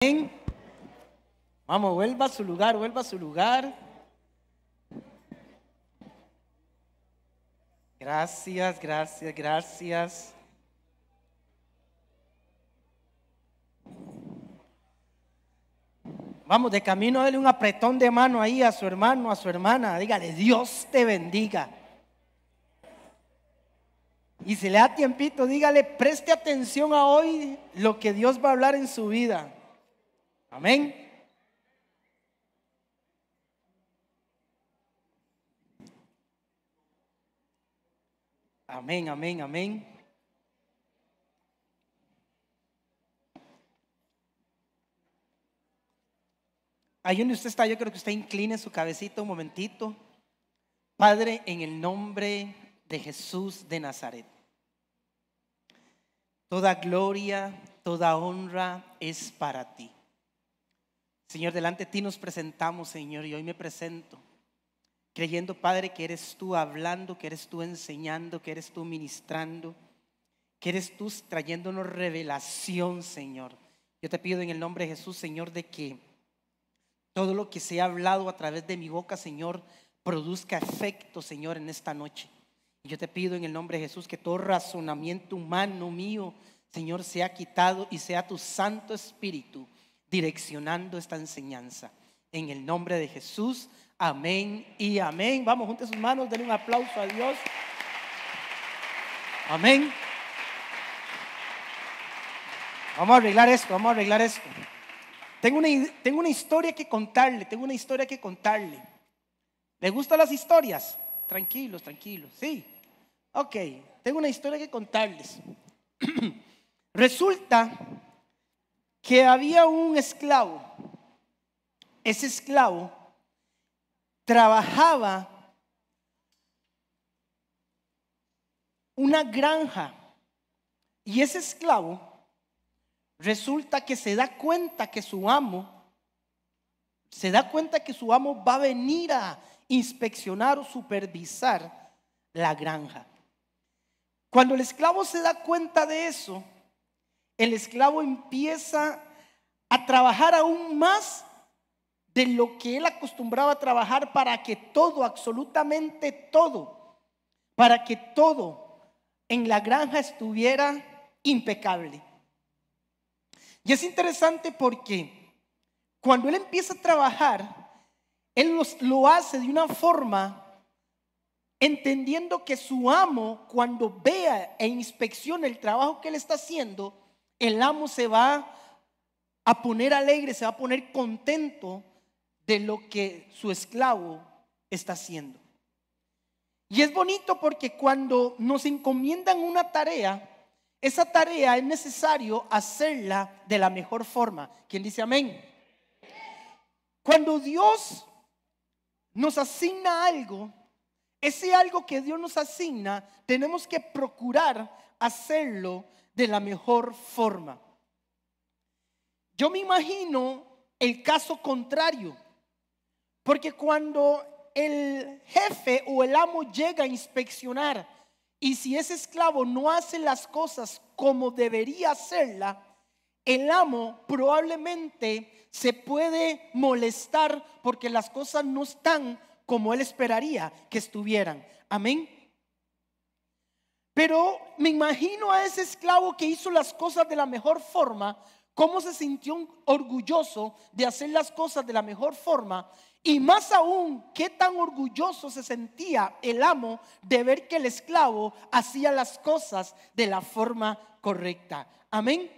Amén. Vamos, vuelva a su lugar, vuelva a su lugar. Gracias, gracias, gracias. Vamos, de camino, dale un apretón de mano ahí a su hermano, a su hermana. Dígale, Dios te bendiga. Y si le da tiempito, dígale, preste atención a hoy lo que Dios va a hablar en su vida. Amén. Amén, amén, amén. Ahí donde usted está, yo creo que usted incline su cabecita un momentito. Padre, en el nombre de Jesús de Nazaret, toda gloria, toda honra es para ti. Señor, delante de ti nos presentamos, Señor, y hoy me presento creyendo, Padre, que eres tú hablando, que eres tú enseñando, que eres tú ministrando, que eres tú trayéndonos revelación, Señor. Yo te pido en el nombre de Jesús, Señor, de que todo lo que se ha hablado a través de mi boca, Señor, produzca efecto, Señor, en esta noche. Y yo te pido en el nombre de Jesús que todo razonamiento humano mío, Señor, sea quitado y sea tu Santo Espíritu direccionando esta enseñanza. En el nombre de Jesús, amén y amén. Vamos, junten sus manos, denle un aplauso a Dios. Amén. Vamos a arreglar esto, vamos a arreglar esto. Tengo una historia que contarle, ¿Le gustan las historias? Tranquilos, tranquilos, sí. Ok, tengo una historia que contarles. Resulta que había un esclavo. Ese esclavo trabajaba una granja y ese esclavo resulta que se da cuenta que su amo va a venir a inspeccionar o supervisar la granja. Cuando el esclavo se da cuenta de eso, el esclavo empieza a trabajar aún más de lo que él acostumbraba a trabajar para que todo, absolutamente todo, para que todo en la granja estuviera impecable. Y es interesante porque cuando él empieza a trabajar, él lo hace de una forma entendiendo que su amo, cuando vea e inspeccione el trabajo que él está haciendo, el amo se va a poner alegre, se va a poner contento de lo que su esclavo está haciendo. Y es bonito porque cuando nos encomiendan una tarea, esa tarea es necesario hacerla de la mejor forma. ¿Quién dice amén? Cuando Dios nos asigna algo, ese algo que Dios nos asigna, tenemos que procurar hacerlo de la mejor forma. Yo me imagino el caso contrario, porque cuando el jefe o el amo llega a inspeccionar y si ese esclavo no hace las cosas como debería hacerla, el amo probablemente se puede molestar porque las cosas no están como él esperaría que estuvieran. Amén. Pero me imagino a ese esclavo que hizo las cosas de la mejor forma, cómo se sintió orgulloso de hacer las cosas de la mejor forma. Y más aún, qué tan orgulloso se sentía el amo de ver que el esclavo hacía las cosas de la forma correcta. Amén.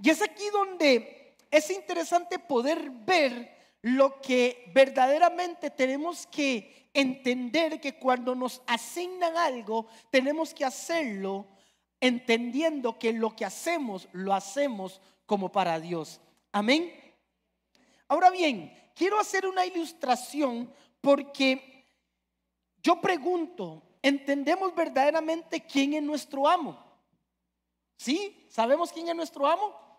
Y es aquí donde es interesante poder ver lo que verdaderamente tenemos que entender, que cuando nos asignan algo, tenemos que hacerlo entendiendo que lo que hacemos, lo hacemos como para Dios. Amén. Ahora bien, quiero hacer una ilustración porque yo pregunto, ¿entendemos verdaderamente quién es nuestro amo? ¿Sí? ¿Sabemos quién es nuestro amo?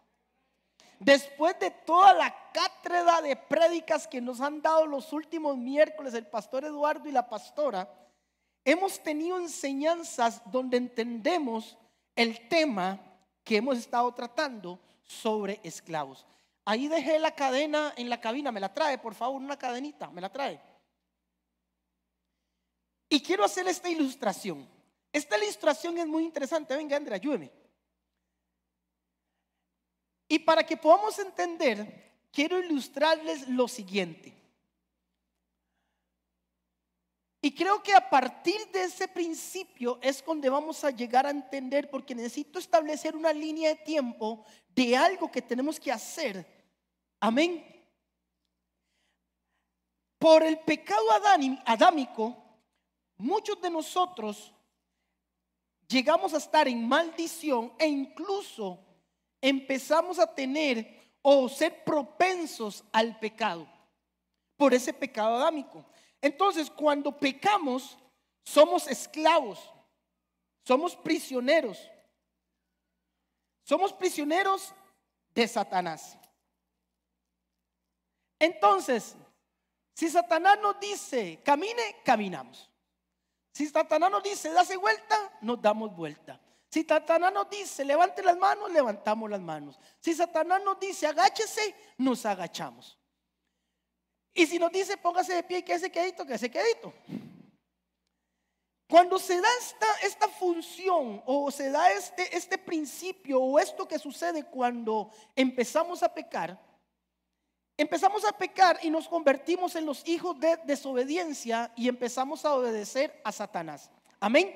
Después de toda la cátedra de prédicas que nos han dado los últimos miércoles el pastor Eduardo y la pastora, hemos tenido enseñanzas donde entendemos el tema que hemos estado tratando sobre esclavos. Ahí dejé la cadena en la cabina. Me la trae, por favor, una cadenita. Me la trae. Y quiero hacer esta ilustración. Esta ilustración es muy interesante. Venga, Andrea, ayúdeme. Y para que podamos entender, quiero ilustrarles lo siguiente. Y creo que a partir de ese principio es donde vamos a llegar a entender, porque necesito establecer una línea de tiempo de algo que tenemos que hacer. Amén. Por el pecado adámico, muchos de nosotros llegamos a estar en maldición e incluso empezamos a tener o ser propensos al pecado por ese pecado adámico. Entonces, cuando pecamos, somos esclavos, somos prisioneros de Satanás. Entonces, si Satanás nos dice camine, caminamos. Si Satanás nos dice dase vuelta, nos damos vuelta. Si Satanás nos dice levante las manos, levantamos las manos. Si Satanás nos dice agáchese, nos agachamos. Y si nos dice póngase de pie y quédese quedito, quédese quedito. Cuando se da esta función o se da este principio o esto que sucede cuando empezamos a pecar y nos convertimos en los hijos de desobediencia y empezamos a obedecer a Satanás. Amén.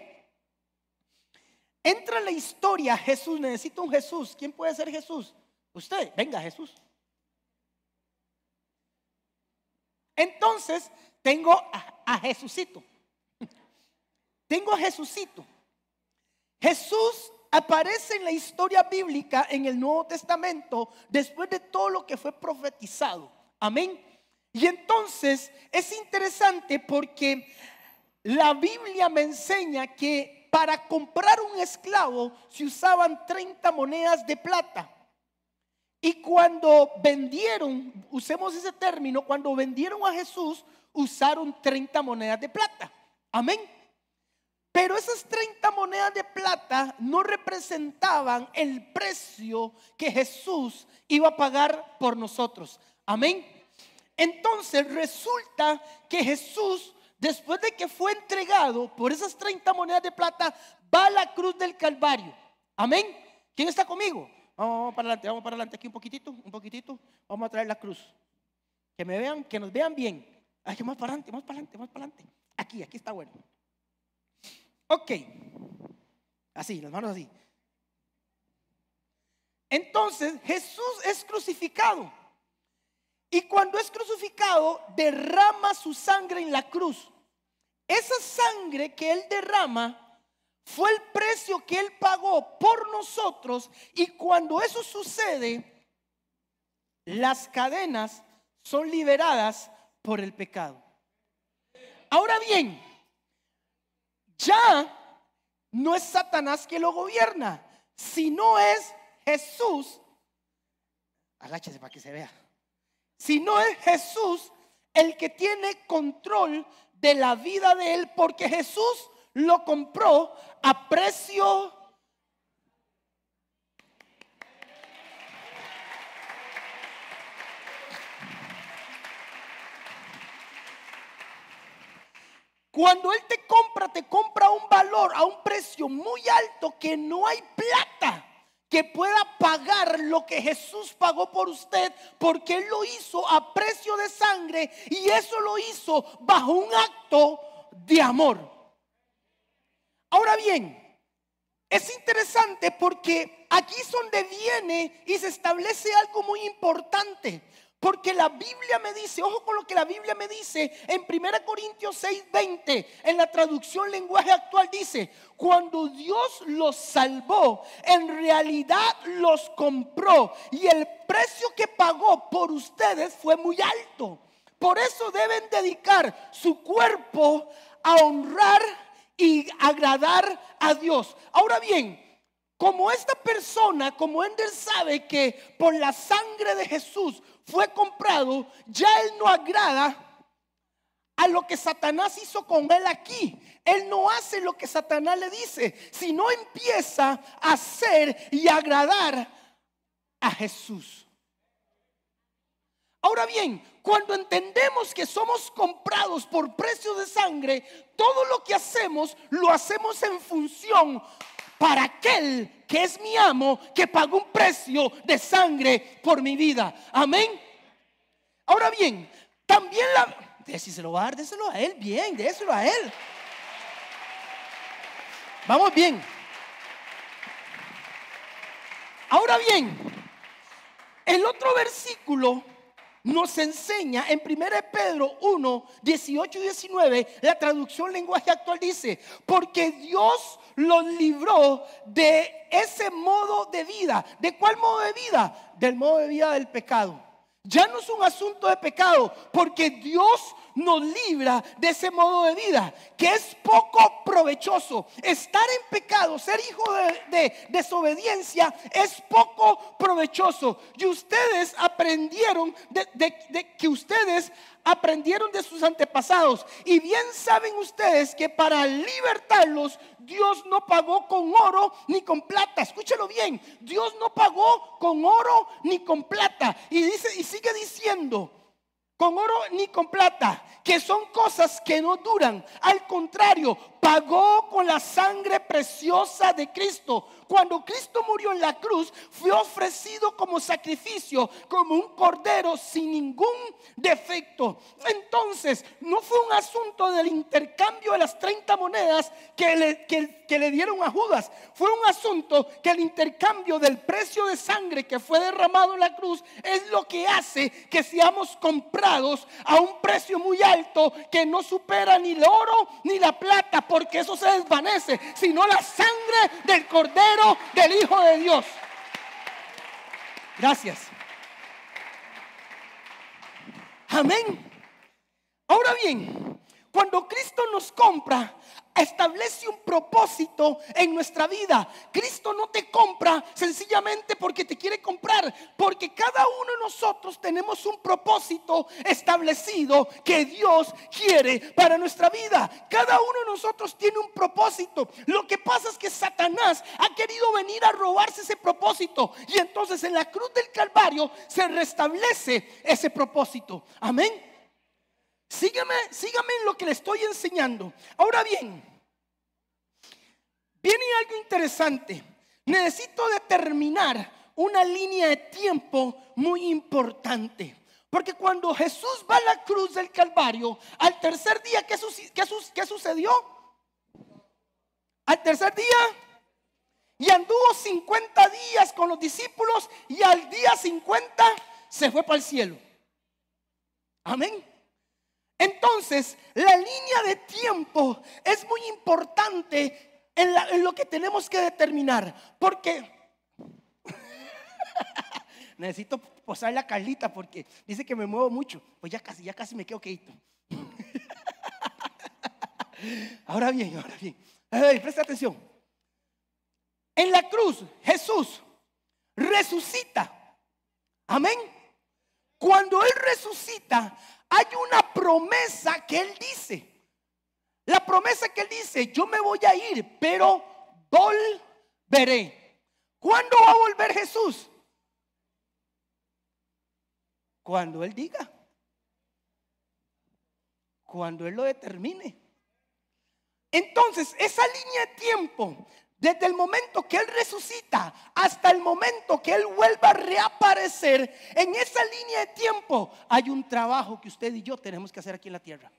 Entra en la historia Jesús. Necesito un Jesús. ¿Quién puede ser Jesús? Usted, venga Jesús. Entonces tengo a Jesucito. Tengo a Jesucito. Jesús aparece en la historia bíblica en el Nuevo Testamento después de todo lo que fue profetizado. Amén. Y entonces es interesante porque la Biblia me enseña que para comprar un esclavo se usaban 30 monedas de plata. Y cuando vendieron, usemos ese término, cuando vendieron a Jesús, usaron 30 monedas de plata. Amén. Pero esas 30 monedas de plata no representaban el precio que Jesús iba a pagar por nosotros. Amén. Entonces resulta que Jesús, después de que fue entregado por esas 30 monedas de plata, va a la cruz del Calvario. Amén. ¿Quién está conmigo? Vamos para adelante aquí un poquitito. Vamos a traer la cruz. Que me vean, que nos vean bien. Ay, más para adelante. Aquí está bueno. Ok. Así, las manos así. Entonces Jesús es crucificado. Y cuando es crucificado, derrama su sangre en la cruz. Esa sangre que Él derrama fue el precio que Él pagó por nosotros. Y cuando eso sucede, las cadenas son liberadas por el pecado. Ahora bien, ya no es Satanás que lo gobierna, sino es Jesús. Agáchese para que se vea. Sino es Jesús el que tiene control de la vida de Él, porque Jesús lo compró a precio. Cuando Él te compra a un valor, a un precio muy alto, que no hay plata que pueda pagar lo que Jesús pagó por usted, porque Él lo hizo a precio de sangre y eso lo hizo bajo un acto de amor. Ahora bien, es interesante porque aquí es donde viene y se establece algo muy importante. Porque la Biblia me dice, ojo con lo que la Biblia me dice en 1 Corintios 6:20, en la traducción lenguaje actual dice: cuando Dios los salvó, en realidad los compró y el precio que pagó por ustedes fue muy alto. Por eso deben dedicar su cuerpo a honrar y agradar a Dios. Ahora bien, como esta persona, como Ender sabe que por la sangre de Jesús fue comprado, ya Él no agrada a lo que Satanás hizo con Él aquí. Él no hace lo que Satanás le dice, sino empieza a hacer y agradar a Jesús. Ahora bien, cuando entendemos que somos comprados por precio de sangre, todo lo que hacemos, lo hacemos en función para aquel que es mi amo, que pagó un precio de sangre por mi vida. Amén. Ahora bien, también si se lo va a dar, déselo a él. Bien, déselo a él. Vamos bien. Ahora bien, el otro versículo nos enseña en 1 Pedro 1, 18 y 19, la traducción lenguaje actual dice: porque Dios los libró de ese modo de vida. ¿De cuál modo de vida? Del modo de vida del pecado. Ya no es un asunto de pecado, porque Dios nos libra de ese modo de vida que es poco provechoso. Estar en pecado, ser hijo de desobediencia, es poco provechoso. Y ustedes aprendieron que ustedes aprendieron de sus antepasados, y bien saben ustedes que para libertarlos Dios no pagó con oro ni con plata. Escúchelo bien, Dios no pagó con oro ni con plata. Y dice, y sigue diciendo, con oro ni con plata, que son cosas que no duran. Al contrario, pagó con la sangre preciosa de Cristo. Cuando Cristo murió en la cruz, fue ofrecido como sacrificio, como un cordero sin ningún defecto. Entonces, no fue un asunto del intercambio de las 30 monedas que le dieron a Judas. Fue un asunto que el intercambio del precio de sangre que fue derramado en la cruz es lo que hace que seamos comprados a un precio muy alto, que no supera ni el oro ni la plata, porque eso se desvanece, sino la sangre del cordero del Hijo de Dios. Gracias. Amén. Ahora bien, cuando Cristo nos compra, establece un propósito en nuestra vida. Cristo no te compra sencillamente porque te quiere comprar, porque cada uno de nosotros tenemos un propósito establecido que Dios quiere para nuestra vida. Cada uno de nosotros tiene un propósito. Lo que pasa es que Satanás ha querido venir a robarse ese propósito, y entonces en la cruz del Calvario se restablece ese propósito. Amén. Sígame en lo que le estoy enseñando. Ahora bien, viene algo interesante. Necesito determinar una línea de tiempo muy importante, porque cuando Jesús va a la cruz del Calvario, al tercer día, ¿qué sucedió? Al tercer día, y anduvo 50 días con los discípulos, y al día 50 se fue para el cielo. Amén. Entonces, la línea de tiempo es muy importante en lo que tenemos que determinar, porque necesito posarle a Carlita porque dice que me muevo mucho. Pues ya casi me quedo quieto. Ahora bien, presta atención. En la cruz, Jesús resucita. Amén. Cuando Él resucita, hay una promesa que Él dice. La promesa que Él dice: yo me voy a ir, pero volveré. ¿Cuándo va a volver Jesús? Cuando Él diga, cuando Él lo determine. Entonces, esa línea de tiempo, desde el momento que Él resucita hasta el momento que Él vuelva a reaparecer, en esa línea de tiempo hay un trabajo que usted y yo tenemos que hacer aquí en la tierra.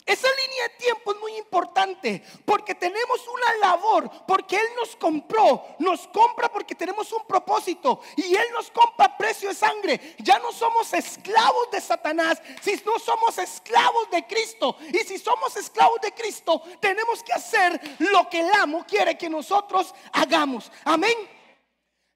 Esa línea de tiempo es muy importante, porque tenemos una labor, porque Él nos compró, nos compra porque tenemos un propósito, y Él nos compra a precio de sangre. Ya no somos esclavos de Satanás, si no somos esclavos de Cristo. Y si somos esclavos de Cristo, tenemos que hacer lo que el amo quiere que nosotros hagamos. Amén.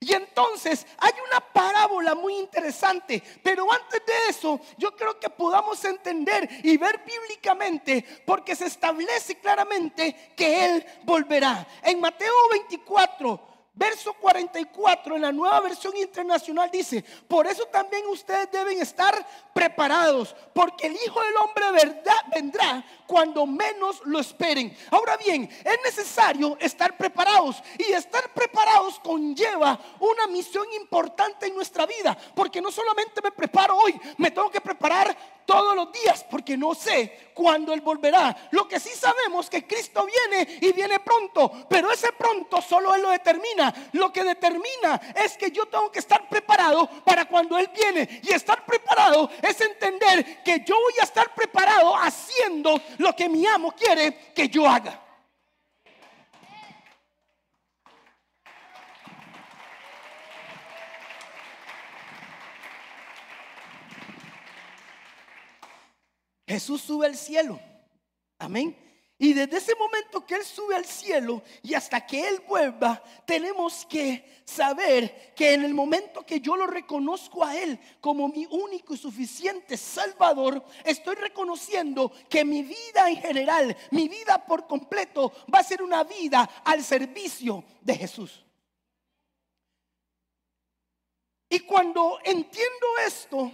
Y entonces hay una parábola muy interesante, pero antes de eso yo creo que podamos entender y ver bíblicamente, porque se establece claramente que Él volverá. En Mateo 24, verso 44 en la Nueva Versión Internacional dice: por eso también ustedes deben estar preparados, porque el Hijo del Hombre vendrá cuando menos lo esperen. Ahora bien, es necesario estar preparados, y estar preparados conlleva una misión importante en nuestra vida, porque no solamente me preparo hoy, me tengo que preparar todos los días, porque no sé cuándo Él volverá. Lo que sí sabemos es que Cristo viene, y viene pronto, pero ese pronto solo Él lo determina. Lo que determina es que yo tengo que estar preparado para cuando Él viene, y estar preparado es entender que yo voy a estar preparado haciendo lo que mi amo quiere que yo haga. Jesús sube al cielo, amén. Y desde ese momento que Él sube al cielo y hasta que Él vuelva, tenemos que saber que en el momento que yo lo reconozco a Él como mi único y suficiente Salvador, estoy reconociendo que mi vida en general, mi vida por completo, va a ser una vida al servicio de Jesús. Y cuando entiendo esto,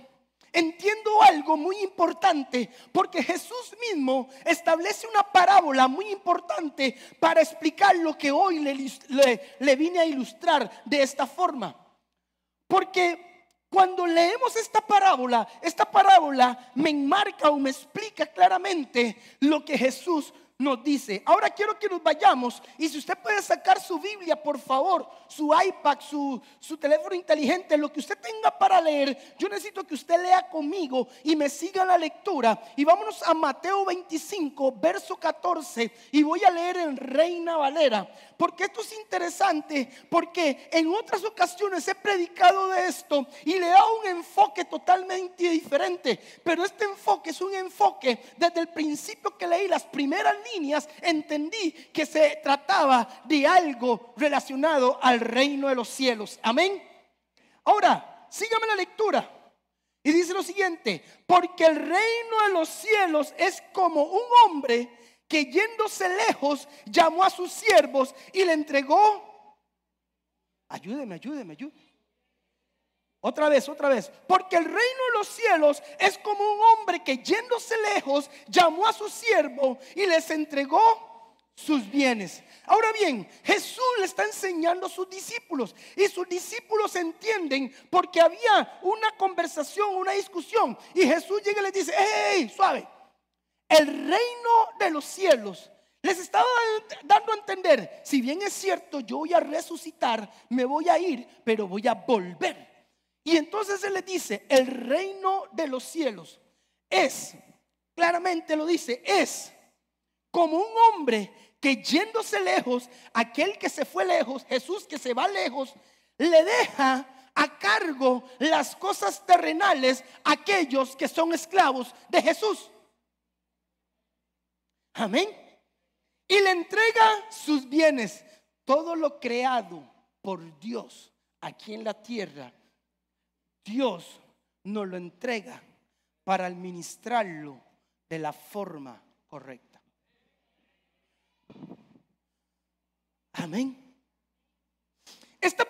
entiendo algo muy importante, porque Jesús mismo establece una parábola muy importante para explicar lo que hoy le vine a ilustrar de esta forma. Porque cuando leemos esta parábola me enmarca o me explica claramente lo que Jesús nos dice. Ahora quiero que nos vayamos, y si usted puede sacar su Biblia, por favor, su iPad, su teléfono inteligente, lo que usted tenga para leer, yo necesito que usted lea conmigo y me siga la lectura. Y vámonos a Mateo 25, verso 14, y voy a leer en Reina Valera, porque esto es interesante, porque en otras ocasiones he predicado de esto y le he dado un enfoque totalmente diferente, pero este enfoque es un enfoque desde el principio que leí las primeras líneas, entendí que se trataba de algo relacionado al reino de los cielos, amén. Ahora, sígame la lectura. Y dice lo siguiente: porque el reino de los cielos es como un hombre que, yéndose lejos, llamó a sus siervos y le entregó. Ayúdeme. Otra vez. Porque el reino de los cielos es como un hombre que, yéndose lejos, llamó a su siervo y les entregó sus bienes. Ahora bien, Jesús le está enseñando a sus discípulos, y sus discípulos entienden porque había una conversación, una discusión, y Jesús llega y les dice: hey, suave. El reino de los cielos les estaba dando a entender: si bien es cierto, yo voy a resucitar, me voy a ir, pero voy a volver. Y entonces Él les dice: el reino de los cielos es, claramente lo dice, es como un hombre que, yéndose lejos, aquel que se fue lejos, Jesús que se va lejos, le deja a cargo las cosas terrenales a aquellos que son esclavos de Jesús. Amén. Y le entrega sus bienes. Todo lo creado por Dios aquí en la tierra, Dios nos lo entrega para administrarlo de la forma correcta. Amén. Esta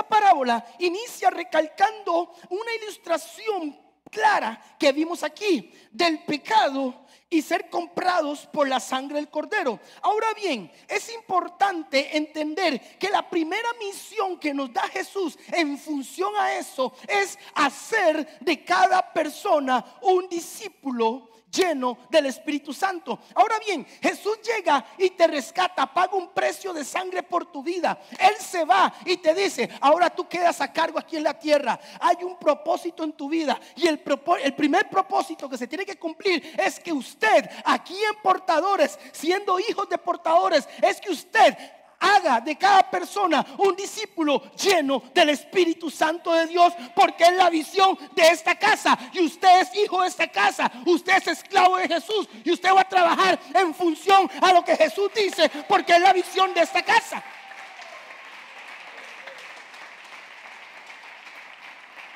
parábola inicia recalcando una ilustración clara que vimos aquí del pecado y ser comprados por la sangre del Cordero. Ahora bien, es importante entender que la primera misión que nos da Jesús en función a eso es hacer de cada persona un discípulo lleno del Espíritu Santo. Ahora bien, Jesús llega y te rescata, paga un precio de sangre por tu vida. Él se va y te dice: ahora tú quedas a cargo aquí en la tierra. Hay un propósito en tu vida, y el primer propósito que se tiene que cumplir es que usted, aquí en Portadores, siendo hijos de Portadores, es que usted haga de cada persona un discípulo lleno del Espíritu Santo de Dios, porque es la visión de esta casa, y usted es hijo de esta casa, usted es esclavo de Jesús, y usted va a trabajar en función a lo que Jesús dice, porque es la visión de esta casa.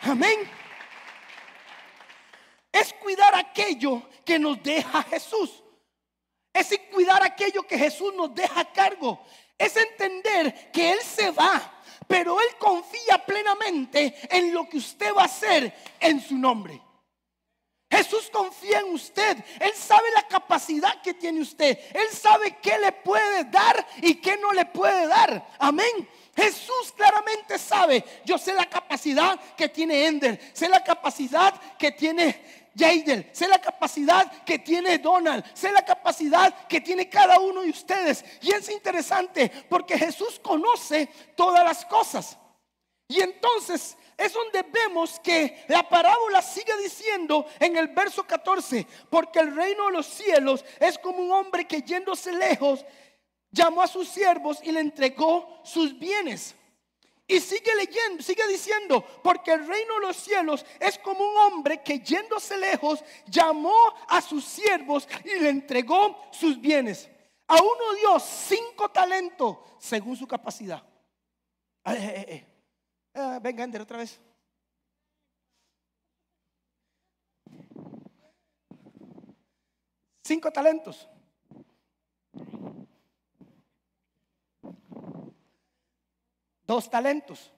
Amén. Es cuidar aquello que nos deja Jesús. Es cuidar aquello que Jesús nos deja a cargo. Es entender que Él se va, pero Él confía plenamente en lo que usted va a hacer en su nombre. Jesús confía en usted. Él sabe la capacidad que tiene usted. Él sabe qué le puede dar y qué no le puede dar. Amén. Jesús claramente sabe. Yo sé la capacidad que tiene Ender. Sé la capacidad que tiene Jadel. Sé la capacidad que tiene Donald. Sé la capacidad que tiene cada uno de ustedes. Y es interesante porque Jesús conoce todas las cosas. Y entonces es donde vemos que la parábola sigue diciendo en el verso 14: porque el reino de los cielos es como un hombre que, yéndose lejos, llamó a sus siervos y le entregó sus bienes. Y sigue leyendo, sigue diciendo: porque el reino de los cielos es como un hombre que, yéndose lejos, llamó a sus siervos y le entregó sus bienes. A uno dio 5 talentos según su capacidad. Venga, Ender, otra vez. Cinco talentos. Dos talentos.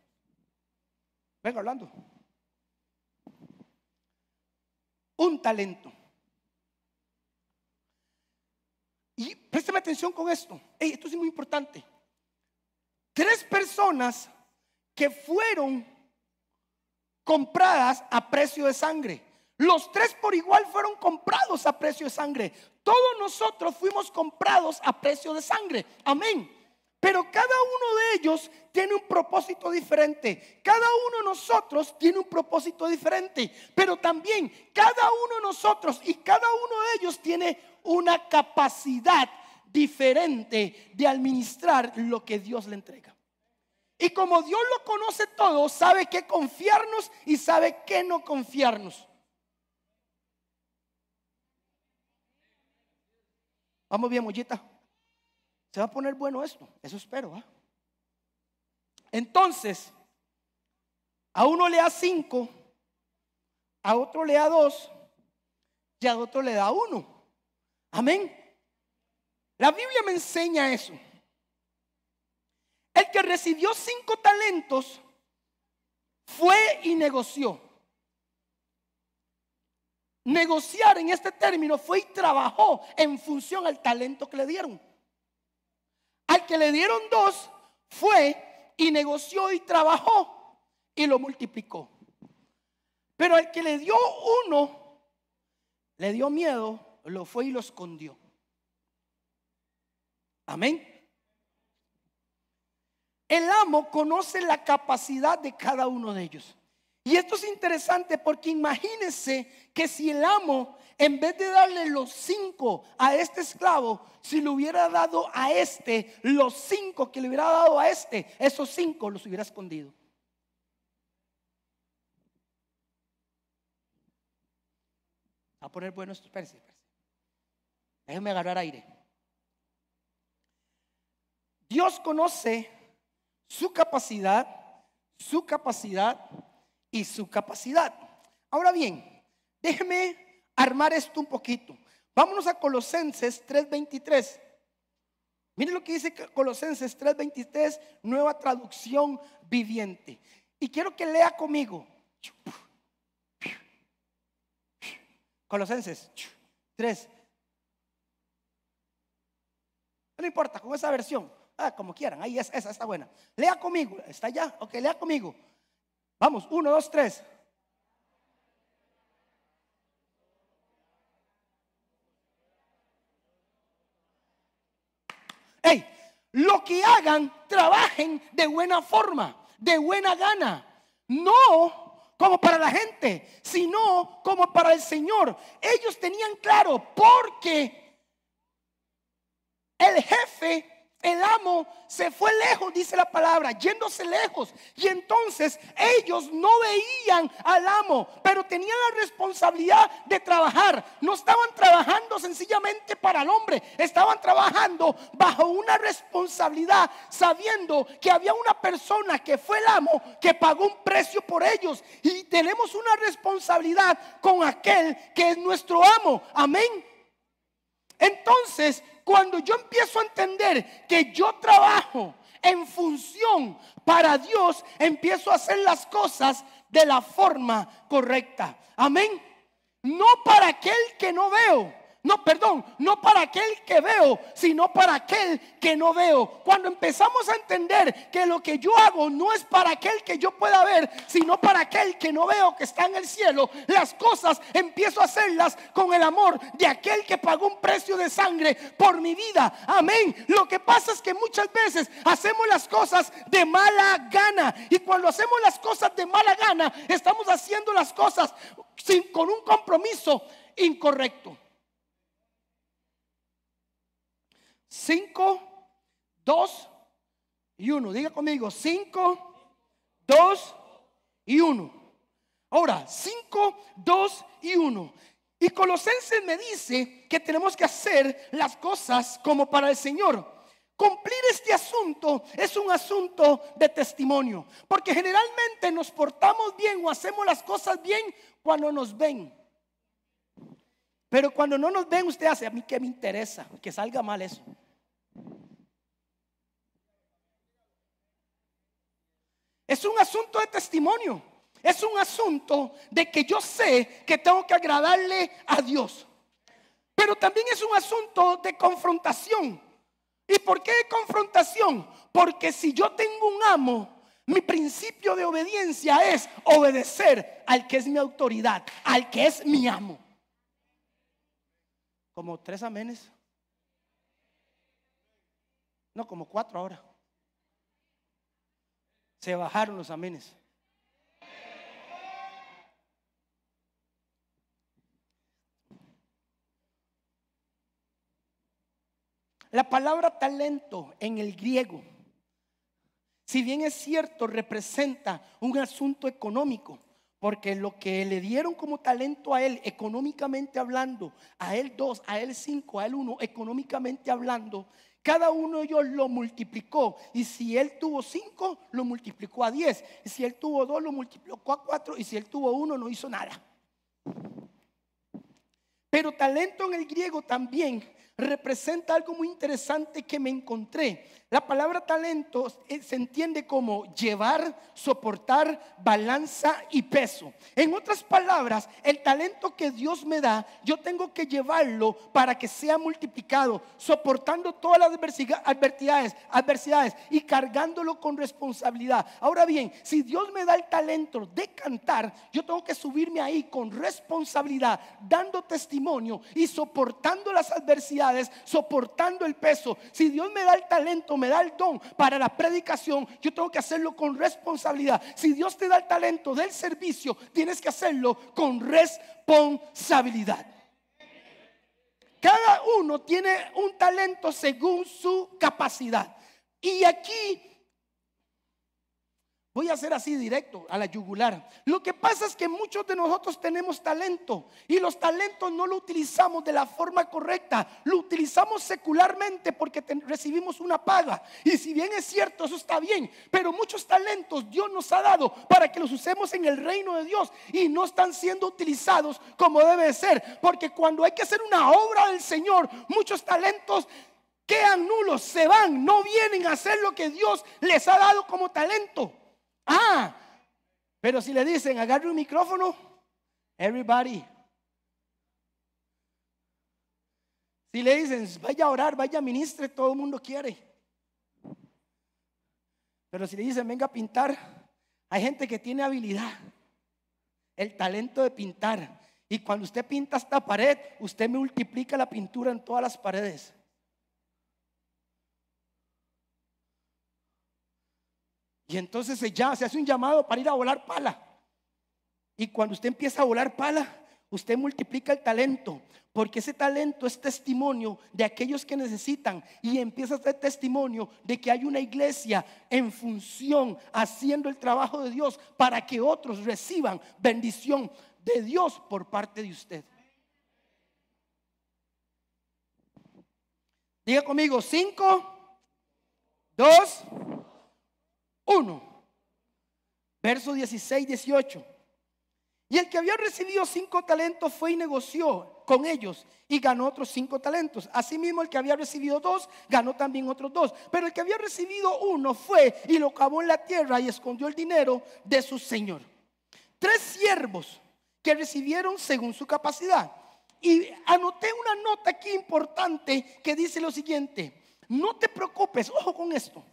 Venga hablando. Un talento. Y présteme atención con esto. Esto es muy importante. 3 personas que fueron compradas a precio de sangre. Los 3 por igual fueron comprados a precio de sangre. Todos nosotros fuimos comprados a precio de sangre. Amén. Pero cada uno de ellos tiene un propósito diferente. Cada uno de nosotros tiene un propósito diferente. Pero también cada uno de nosotros y cada uno de ellos tiene una capacidad diferente de administrar lo que Dios le entrega. Y como Dios lo conoce todo, sabe qué confiarnos y sabe qué no confiarnos. Vamos bien, Mollita. Se va a poner bueno esto. Eso espero, ¿eh? Entonces, a uno le da 5, a otro le da 2 y a otro le da 1. Amén. La Biblia me enseña eso. El que recibió 5 talentos fue y negoció. Negociar en este término fue y trabajó en función al talento que le dieron. Al que le dieron 2 fue y negoció y trabajó y lo multiplicó. Pero al que le dio 1 le dio miedo, lo fue y lo escondió. Amén. El amo conoce la capacidad de cada uno de ellos. Y esto es interesante porque imagínense que si el amo, en vez de darle los 5 a este esclavo, si le hubiera dado a este los 5 que le hubiera dado a este, esos 5 los hubiera escondido. Va a poner bueno esto, espérese. Déjenme agarrar aire. Dios conoce su capacidad y su capacidad. Ahora bien, déjeme armar esto un poquito. Vámonos a Colosenses 3:23. Miren lo que dice Colosenses 3:23, nueva traducción viviente. Y quiero que lea conmigo. Colosenses 3. No importa, con esa versión. Como quieran, ahí esa está buena. Lea conmigo, está ya, ok, lea conmigo. Vamos, 1, 2, 3. Lo que hagan, trabajen de buena forma, de buena gana. No como para la gente, sino como para el Señor. Ellos tenían claro, porque el jefe, el amo, se fue lejos, dice la palabra, yéndose lejos. Y entonces ellos no veían al amo, pero tenían la responsabilidad de trabajar. No estaban trabajando sencillamente para el hombre, estaban trabajando bajo una responsabilidad, sabiendo que había una persona que fue el amo, que pagó un precio por ellos. Y tenemos una responsabilidad con aquel que es nuestro amo. Amén. Entonces, Cuando yo empiezo a entender que yo trabajo en función para Dios, empiezo a hacer las cosas de la forma correcta. Amén. No para aquel que no veo. No, perdón, no para aquel que veo, sino para aquel que no veo. Cuando empezamos a entender que lo que yo hago no es para aquel que yo pueda ver, sino para aquel que no veo, que está en el cielo, las cosas empiezo a hacerlas con el amor de aquel que pagó un precio de sangre por mi vida. Amén. Lo que pasa es que muchas veces hacemos las cosas de mala gana, y cuando hacemos las cosas de mala gana, estamos haciendo las cosas con un compromiso incorrecto. 5, 2 y 1. Diga conmigo: 5, 2 y 1. Ahora, 5, 2 y 1. Y Colosenses me dice que tenemos que hacer las cosas como para el Señor. Cumplir este asunto es un asunto de testimonio, porque generalmente nos portamos bien o hacemos las cosas bien cuando nos ven. Pero cuando no nos ven, usted hace: a mí qué me interesa que salga mal eso. Es un asunto de testimonio. Es un asunto de que yo sé que tengo que agradarle a Dios. Pero también es un asunto de confrontación. ¿Y por qué de confrontación? Porque si yo tengo un amo, mi principio de obediencia es obedecer al que es mi autoridad, al que es mi amo. Como 3 amenes. No, como 4 ahora. Se bajaron los amenes. La palabra talento en el griego, si bien es cierto, representa un asunto económico, porque lo que le dieron como talento a él, económicamente hablando, a él 2, a él 5, a él 1, económicamente hablando, cada uno de ellos lo multiplicó. Y si él tuvo 5, lo multiplicó a 10. Y si él tuvo 2, lo multiplicó a 4. Y si él tuvo 1, no hizo nada. Pero talento en el griego también representa algo muy interesante que me encontré. La palabra talento se entiende como llevar, soportar, balanza y peso. En otras palabras, el talento que Dios me da, yo tengo que llevarlo para que sea multiplicado, soportando todas las adversidades y cargándolo con responsabilidad. Ahora bien, si Dios me da el talento de cantar, yo tengo que subirme ahí con responsabilidad, dando testimonio y soportando las adversidades, soportando el peso. Si Dios me da el talento, me da el don para la predicación, yo tengo que hacerlo con responsabilidad. Si Dios te da el talento del servicio, tienes que hacerlo con responsabilidad. Cada uno tiene un talento según su capacidad. Y aquí voy a hacer así directo a la yugular. Lo que pasa es que muchos de nosotros tenemos talento, y los talentos no lo utilizamos de la forma correcta. Lo utilizamos secularmente porque recibimos una paga. Y si bien es cierto, eso está bien, pero muchos talentos Dios nos ha dado para que los usemos en el reino de Dios, y no están siendo utilizados como debe de ser. Porque cuando hay que hacer una obra del Señor, muchos talentos quedan nulos, se van, no vienen a hacer lo que Dios les ha dado como talento. Pero si le dicen agarre un micrófono, everybody. Si le dicen vaya a orar, vaya a ministre, todo el mundo quiere. Pero si le dicen venga a pintar, hay gente que tiene habilidad, el talento de pintar. Y cuando usted pinta esta pared, usted multiplica la pintura en todas las paredes. Y entonces se hace un llamado para ir a volar pala. Y cuando usted empieza a volar pala, usted multiplica el talento, porque ese talento es testimonio de aquellos que necesitan, y empieza a ser testimonio de que hay una iglesia en función, haciendo el trabajo de Dios para que otros reciban bendición de Dios por parte de usted. Diga conmigo: 5, 2, 1. Verso 16, 18. Y el que había recibido 5 talentos fue y negoció con ellos y ganó otros 5 talentos. Asimismo, el que había recibido 2 ganó también otros 2. Pero el que había recibido 1 fue y lo cavó en la tierra y escondió el dinero de su señor. 3 siervos que recibieron según su capacidad. Y anoté una nota aquí importante que dice lo siguiente: no te preocupes, ojo con esto,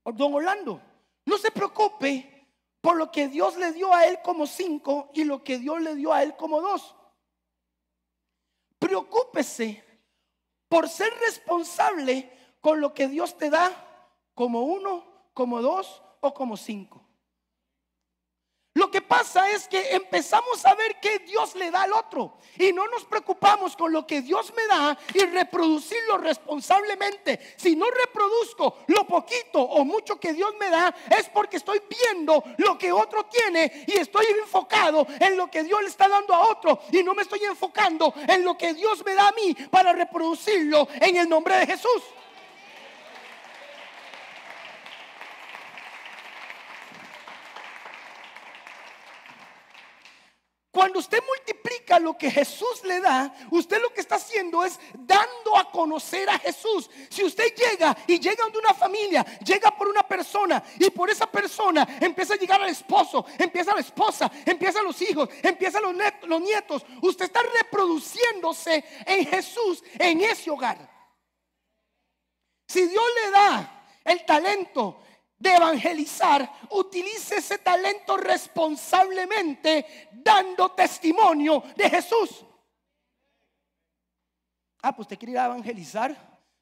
don Orlando, no se preocupe por lo que Dios le dio a él como 5 y lo que Dios le dio a él como 2. Preocúpese por ser responsable con lo que Dios te da como 1, como 2 o como 5. Lo que pasa es que empezamos a ver que Dios le da al otro y no nos preocupamos con lo que Dios me da y reproducirlo responsablemente. Si no reproduzco lo poquito o mucho que Dios me da, es porque estoy viendo lo que otro tiene y estoy enfocado en lo que Dios le está dando a otro y no me estoy enfocando en lo que Dios me da a mí para reproducirlo en el nombre de Jesús. Cuando usted multiplica lo que Jesús le da, usted lo que está haciendo es dando a conocer a Jesús. Si usted llega de una familia, llega por una persona y por esa persona empieza a llegar al esposo, empieza la esposa, empiezan los hijos, empiezan los nietos, usted está reproduciéndose en Jesús en ese hogar. Si Dios le da el talento de evangelizar, utilice ese talento responsablemente, dando testimonio de Jesús. Pues usted quiere ir a evangelizar,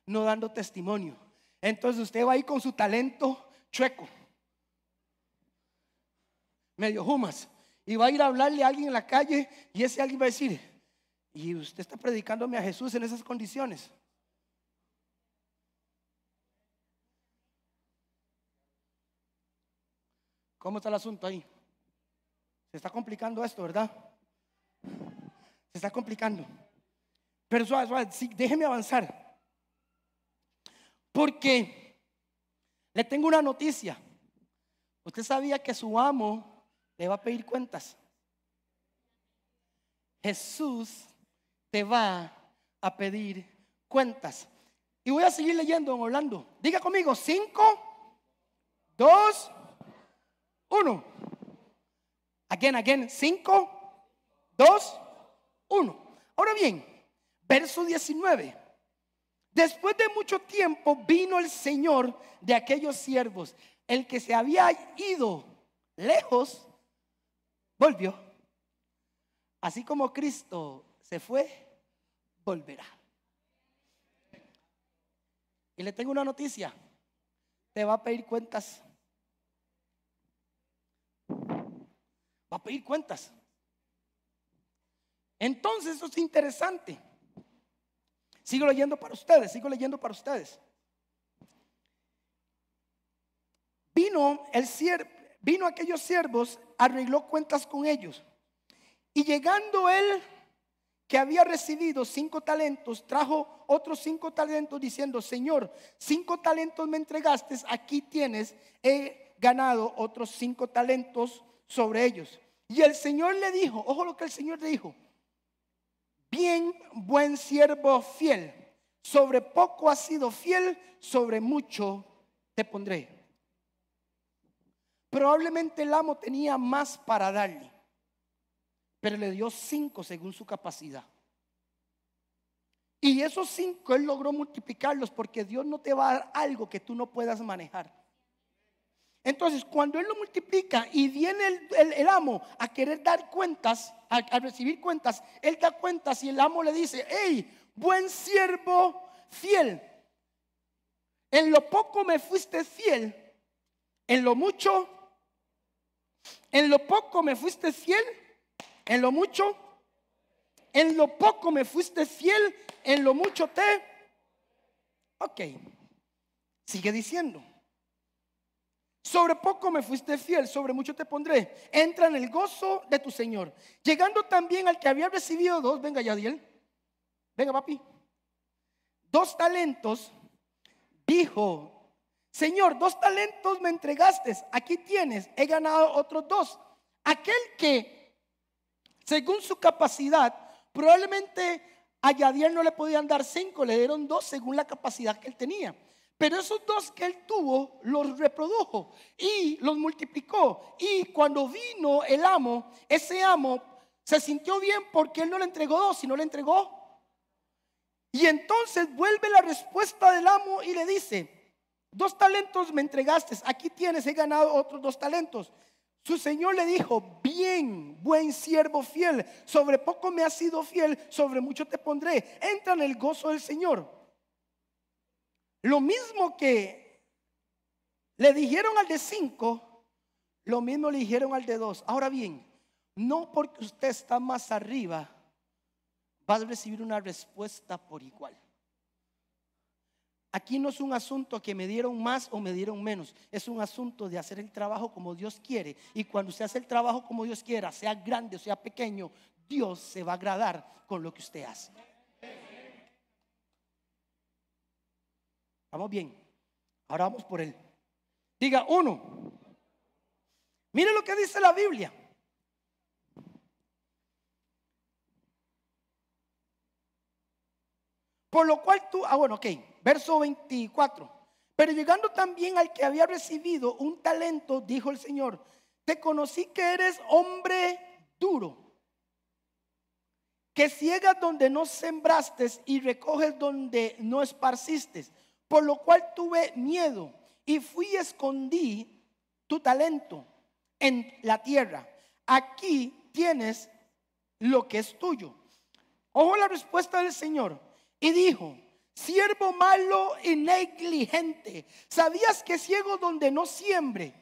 no dando testimonio. Entonces usted va a ir con su talento chueco, medio jumas, y va a ir a hablarle a alguien en la calle y ese alguien va a decir: ¿y usted está predicándome a Jesús en esas condiciones? ¿Cómo está el asunto ahí? Se está complicando esto, ¿verdad? Se está complicando. Pero suave, sí, déjeme avanzar. Porque le tengo una noticia. Usted sabía que su amo le va a pedir cuentas. Jesús te va a pedir cuentas. Y voy a seguir leyendo, don Orlando. Diga conmigo: 5, 2, 1. Again. 5, 2, 1. Ahora bien, verso 19. Después de mucho tiempo vino el Señor de aquellos siervos. El que se había ido lejos volvió. Así como Cristo se fue, volverá. Y le tengo una noticia: te va a pedir cuentas. Va a pedir cuentas. Entonces eso es interesante. Sigo leyendo para ustedes. Vino aquellos siervos, arregló cuentas con ellos. Y llegando él, que había recibido 5 talentos, trajo otros 5 talentos diciendo: Señor, 5 talentos me entregaste, aquí tienes, he ganado otros 5 talentos sobre ellos. Y el Señor le dijo, ojo lo que el Señor le dijo: bien, buen siervo fiel, sobre poco has sido fiel, sobre mucho te pondré. Probablemente el amo tenía más para darle, pero le dio 5 según su capacidad. Y esos 5 él logró multiplicarlos, porque Dios no te va a dar algo que tú no puedas manejar. Entonces, cuando él lo multiplica y viene el amo a querer dar cuentas, a recibir cuentas, él da cuentas y el amo le dice: hey, buen siervo fiel, en lo poco me fuiste fiel, en lo poco me fuiste fiel, en lo poco me fuiste fiel, en lo mucho te. Ok, sigue diciendo: sobre poco me fuiste fiel, sobre mucho te pondré. Entra en el gozo de tu Señor. Llegando también al que había recibido 2, venga Yadiel, venga papi, 2 talentos, dijo: Señor, 2 talentos me entregaste, aquí tienes, he ganado otros 2. Aquel que según su capacidad Probablemente a Yadiel no le podían dar 5, le dieron 2 según la capacidad que él tenía. Pero esos 2 que él tuvo los reprodujo y los multiplicó. Y cuando vino el amo, ese amo se sintió bien porque él no le entregó 2, sino le entregó. Y entonces vuelve la respuesta del amo y le dice: 2 talentos me entregaste, aquí tienes, he ganado otros 2 talentos. Su señor le dijo: bien, buen siervo fiel, sobre poco me has sido fiel, sobre mucho te pondré, entra en el gozo del Señor. Lo mismo que le dijeron al de 5, lo mismo le dijeron al de 2. Ahora bien, no porque usted está más arriba va a recibir una respuesta por igual. Aquí no es un asunto que me dieron más o me dieron menos. Es un asunto de hacer el trabajo como Dios quiere. Y cuando usted hace el trabajo como Dios quiera, sea grande o sea pequeño, Dios se va a agradar con lo que usted hace. Vamos bien. Ahora vamos por él. Diga 1. Mire lo que dice la Biblia. Por lo cual tú, verso 24. Pero llegando también al que había recibido un talento, dijo el Señor: te conocí que eres hombre duro, que ciegas donde no sembraste y recoges donde no esparciste. Por lo cual tuve miedo y fui y escondí tu talento en la tierra. Aquí tienes lo que es tuyo. Ojo la respuesta del Señor. Y dijo: siervo malo y negligente, ¿sabías que ciego donde no sembré,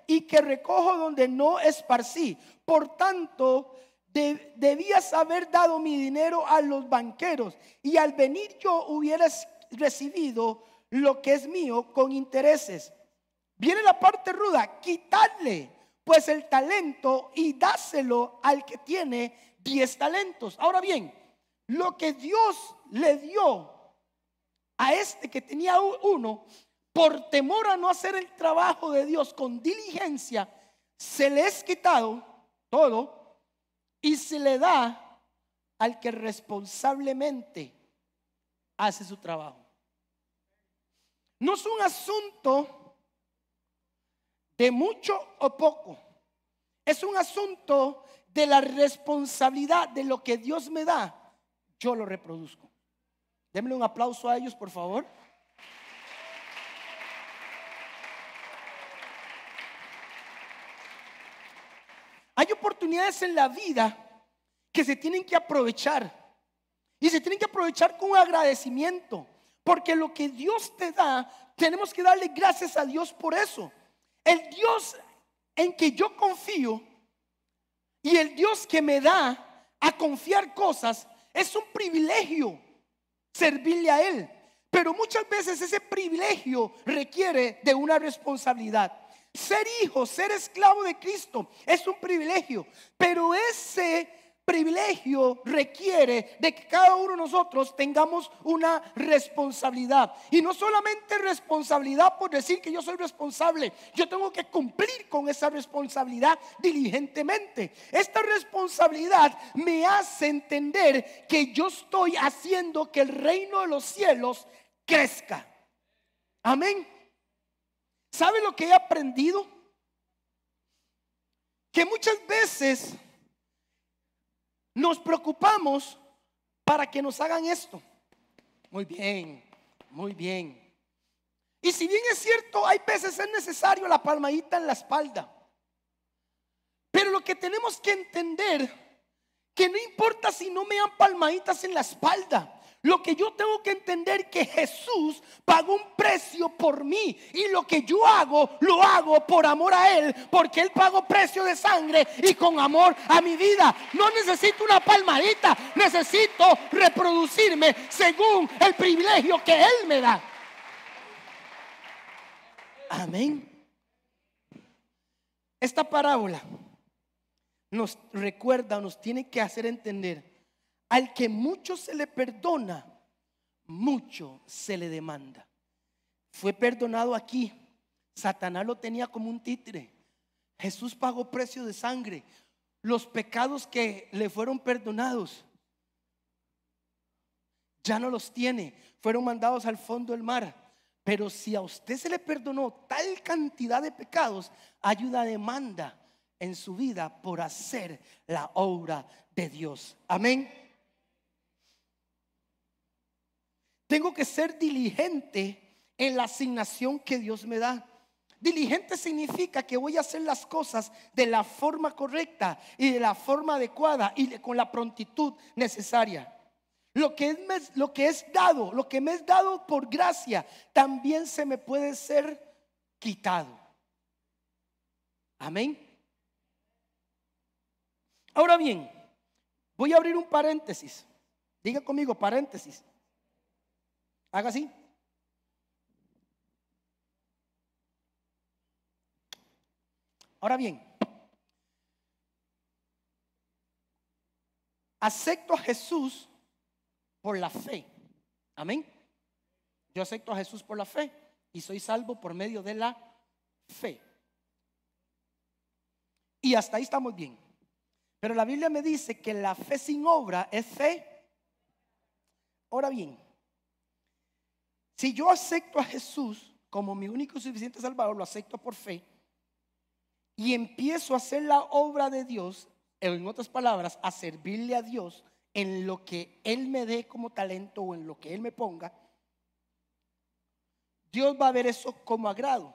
y que recojo donde no esparcí? Por tanto, debías haber dado mi dinero a los banqueros, y al venir yo hubieras recibido lo que es mío con intereses. Viene la parte ruda: quitadle pues el talento y dáselo al que tiene 10 talentos. Ahora bien, lo que Dios le dio a este que tenía 1, por temor a no hacer el trabajo de Dios con diligencia, se le es quitado todo y se le da al que responsablemente hace su trabajo. No es un asunto de mucho o poco, es un asunto de la responsabilidad de lo que Dios me da. Yo lo reproduzco. Denle un aplauso a ellos, por favor. Hay oportunidades en la vida que se tienen que aprovechar, y se tienen que aprovechar con agradecimiento, porque lo que Dios te da, tenemos que darle gracias a Dios por eso. El Dios en que yo confío y el Dios que me da a confiar cosas, es un privilegio servirle a Él. Pero muchas veces ese privilegio requiere de una responsabilidad. Ser hijo, ser esclavo de Cristo es un privilegio, pero ese privilegio requiere de que cada uno de nosotros tengamos una responsabilidad. Y no solamente responsabilidad por decir que yo soy responsable, yo tengo que cumplir con esa responsabilidad diligentemente. Esta responsabilidad me hace entender que yo estoy haciendo que el reino de los cielos crezca. Amén. ¿Sabe lo que he aprendido? Que muchas veces nos preocupamos para que nos hagan esto. Muy bien, muy bien. Y si bien es cierto, hay veces es necesario la palmadita en la espalda, pero lo que tenemos que entender, que no importa si no me dan palmaditas en la espalda. Lo que yo tengo que entender, que Jesús pagó un precio por mí, y lo que yo hago, lo hago por amor a Él, porque Él pagó precio de sangre y con amor a mi vida. No necesito una palmadita, necesito reproducirme según el privilegio que Él me da. Amén. Esta parábola nos recuerda, nos tiene que hacer entender: al que mucho se le perdona, mucho se le demanda. Fue perdonado aquí. Satanás lo tenía como un títere. Jesús pagó precio de sangre. los pecados que le fueron perdonados ya no los tiene, fueron mandados al fondo del mar. Pero si a usted se le perdonó tal cantidad de pecados, hay una demanda en su vida por hacer la obra de Dios. Amén. Tengo que ser diligente en la asignación que Dios me da. Diligente significa que voy a hacer las cosas de la forma correcta y de la forma adecuada y con la prontitud necesaria. Lo que me es dado por gracia, también se me puede ser quitado. Amén. Ahora bien, voy a abrir un paréntesis. Diga conmigo, paréntesis. Haga así. Ahora bien, acepto a Jesús por la fe. Amén. Yo acepto a Jesús por la fe y soy salvo por medio de la fe. Y hasta ahí estamos bien. Pero la Biblia me dice que la fe sin obra es fe. Ahora bien, si yo acepto a Jesús como mi único y suficiente Salvador, lo acepto por fe y empiezo a hacer la obra de Dios, en otras palabras, a servirle a Dios en lo que Él me dé como talento o en lo que Él me ponga, Dios va a ver eso como agrado.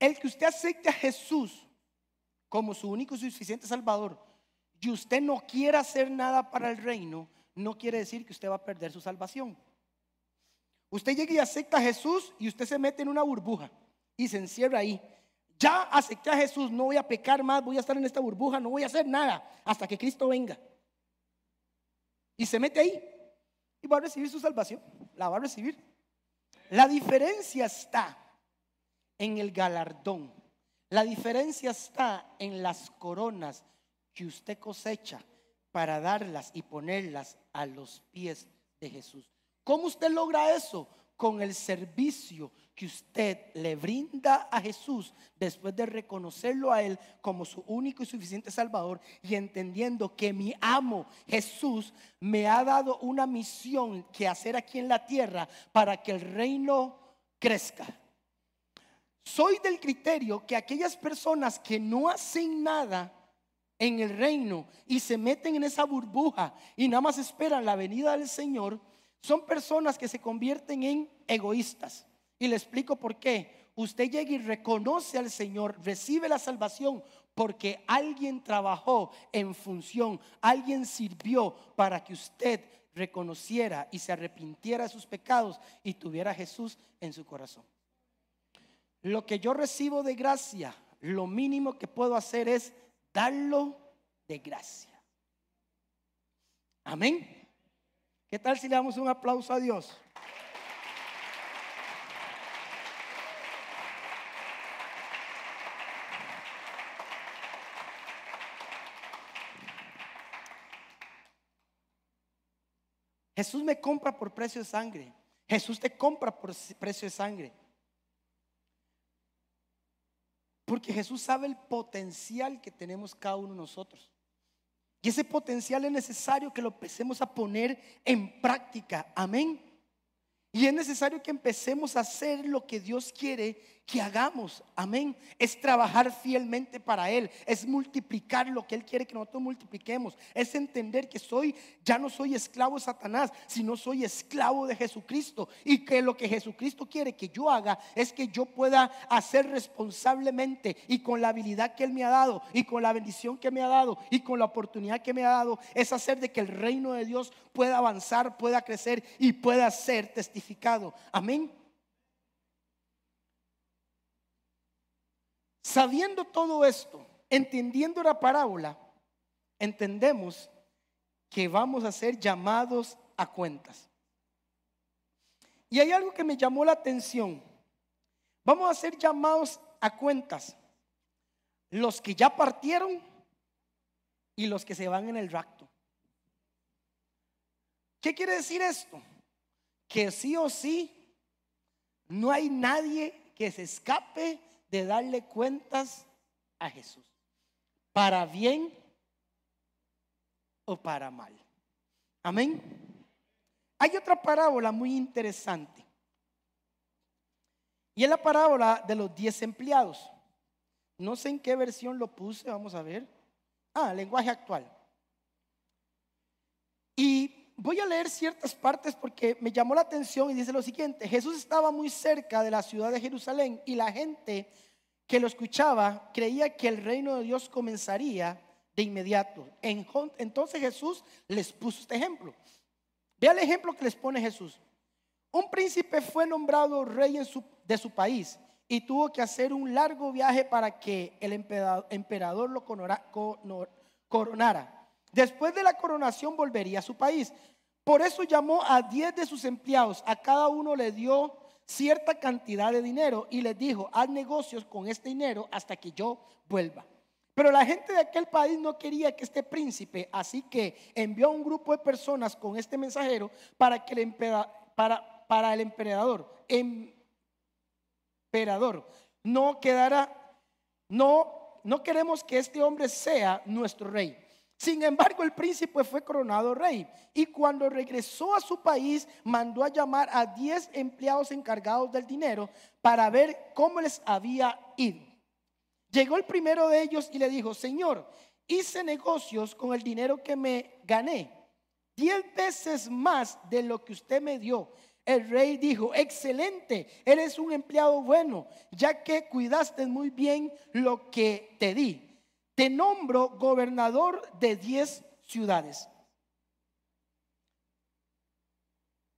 El que usted acepte a Jesús como su único y suficiente Salvador y usted no quiera hacer nada para el reino, no quiere decir que usted va a perder su salvación. Usted llega y acepta a Jesús y usted se mete en una burbuja y se encierra ahí. Ya acepté a Jesús, no voy a pecar más, voy a estar en esta burbuja, no voy a hacer nada hasta que Cristo venga. Y se mete ahí y va a recibir su salvación, la va a recibir. La diferencia está en el galardón. La diferencia está en las coronas que usted cosecha para darlas y ponerlas a los pies de Jesús. ¿Cómo usted logra eso? Con el servicio que usted le brinda a Jesús después de reconocerlo a Él como su único y suficiente Salvador y entendiendo que mi amo Jesús me ha dado una misión que hacer aquí en la tierra para que el reino crezca. Soy del criterio que aquellas personas que no hacen nada en el reino y se meten en esa burbuja y nada más esperan la venida del Señor, son personas que se convierten en egoístas. Y le explico por qué. Usted llega y reconoce al Señor, recibe la salvación porque alguien trabajó en función, alguien sirvió para que usted reconociera y se arrepintiera de sus pecados y tuviera a Jesús en su corazón. Lo que yo recibo de gracia, lo mínimo que puedo hacer es darlo de gracia. Amén. ¿Qué tal si le damos un aplauso a Dios? Jesús me compra por precio de sangre. Jesús te compra por precio de sangre. Porque Jesús sabe el potencial que tenemos cada uno de nosotros. Y ese potencial es necesario que lo empecemos a poner en práctica. Amén. Y es necesario que empecemos a hacer lo que Dios quiere que hagamos. Amén. Es trabajar fielmente para Él. Es multiplicar lo que Él quiere que nosotros multipliquemos. Es entender que ya no soy esclavo de Satanás, sino soy esclavo de Jesucristo. Y que lo que Jesucristo quiere que yo haga es que yo pueda hacer responsablemente y con la habilidad que Él me ha dado y con la bendición que me ha dado y con la oportunidad que me ha dado, es hacer de que el reino de Dios pueda avanzar, pueda crecer y pueda ser testificado. Amén. Sabiendo todo esto, entendiendo la parábola, entendemos que vamos a ser llamados a cuentas. Y hay algo que me llamó la atención. Vamos a ser llamados a cuentas los que ya partieron y los que se van en el rapto. ¿Qué quiere decir esto? Que sí o sí no hay nadie que se escape de darle cuentas a Jesús, para bien o para mal. Amén. Hay otra parábola muy interesante, y es la parábola de los 10 empleados. No sé en qué versión lo puse, vamos a ver. Lenguaje actual. Y voy a leer ciertas partes porque me llamó la atención y dice lo siguiente: Jesús estaba muy cerca de la ciudad de Jerusalén y la gente que lo escuchaba creía que el reino de Dios comenzaría de inmediato. Entonces Jesús les puso este ejemplo. Vea el ejemplo que les pone Jesús. Un príncipe fue nombrado rey de su país y tuvo que hacer un largo viaje para que el emperador lo coronara. Después de la coronación volvería a su país. Por eso llamó a 10 de sus empleados. A cada uno le dio cierta cantidad de dinero y les dijo: haz negocios con este dinero hasta que yo vuelva. Pero la gente de aquel país no quería que este príncipe, así que envió a un grupo de personas con este mensajero para que el emperador no queremos que este hombre sea nuestro rey. Sin embargo, el príncipe fue coronado rey, y cuando regresó a su país mandó a llamar a 10 empleados encargados del dinero para ver cómo les había ido. Llegó el primero de ellos y le dijo: Señor, hice negocios con el dinero que me gané, 10 veces más de lo que usted me dio. El rey dijo: excelente, eres un empleado bueno, ya que cuidaste muy bien lo que te di. Te nombro gobernador de 10 ciudades.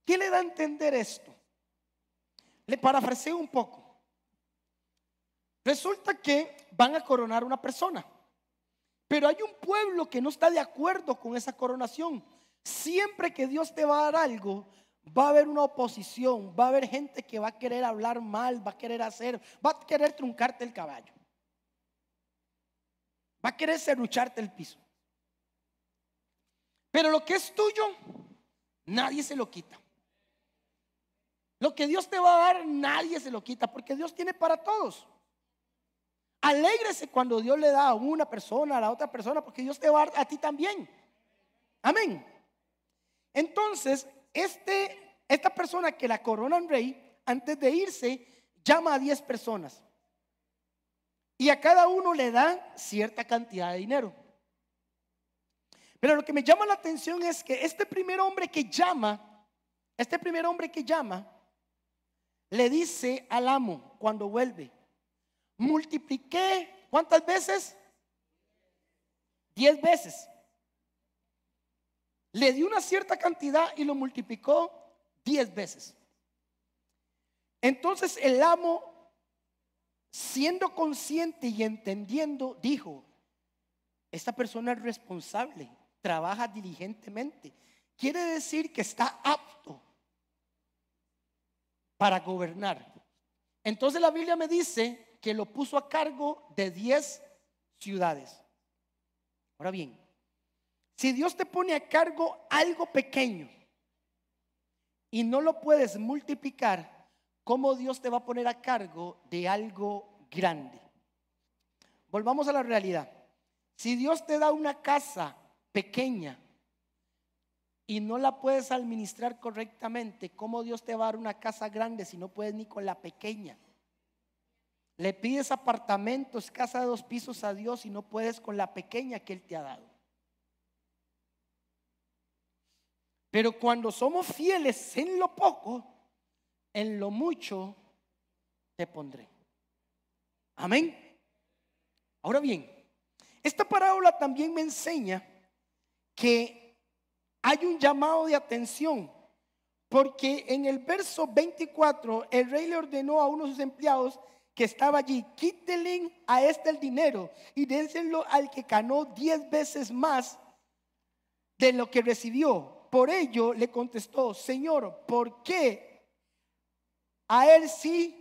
¿Qué le da a entender esto? Le parafraseo un poco. Resulta que van a coronar una persona, pero hay un pueblo que no está de acuerdo con esa coronación. Siempre que Dios te va a dar algo, va a haber una oposición, va a haber gente que va a querer hablar mal, va a querer truncarte el caballo, va a querer serrucharte el piso. Pero lo que es tuyo, nadie se lo quita. Lo que Dios te va a dar, nadie se lo quita, porque Dios tiene para todos. Alégrese cuando Dios le da a una persona, a la otra persona, porque Dios te va a dar a ti también. Amén. Entonces, esta persona que la coronan rey, antes de irse, llama a 10 personas y a cada uno le da cierta cantidad de dinero. Pero lo que me llama la atención es que este primer hombre que llama, le dice al amo cuando vuelve: multipliqué, ¿cuántas veces? 10 veces. Le dio una cierta cantidad y lo multiplicó 10 veces. Entonces el amo, siendo consciente y entendiendo, dijo: esta persona es responsable, trabaja diligentemente, quiere decir que está apto para gobernar. Entonces la Biblia me dice que lo puso a cargo de 10 ciudades. Ahora bien, si Dios te pone a cargo algo pequeño y no lo puedes multiplicar, ¿cómo Dios te va a poner a cargo de algo grande? Volvamos a la realidad. Si Dios te da una casa pequeña y no la puedes administrar correctamente, ¿cómo Dios te va a dar una casa grande si no puedes ni con la pequeña? Le pides apartamentos, casa de 2 pisos a Dios y no puedes con la pequeña que Él te ha dado. Pero cuando somos fieles en lo poco, en lo mucho te pondré. Amén. Ahora bien, esta parábola también me enseña que hay un llamado de atención, porque en el verso 24 el rey le ordenó a uno de sus empleados que estaba allí: quítenle a este el dinero y dénselo al que ganó 10 veces más de lo que recibió. Por ello le contestó: Señor, ¿por qué a él sí,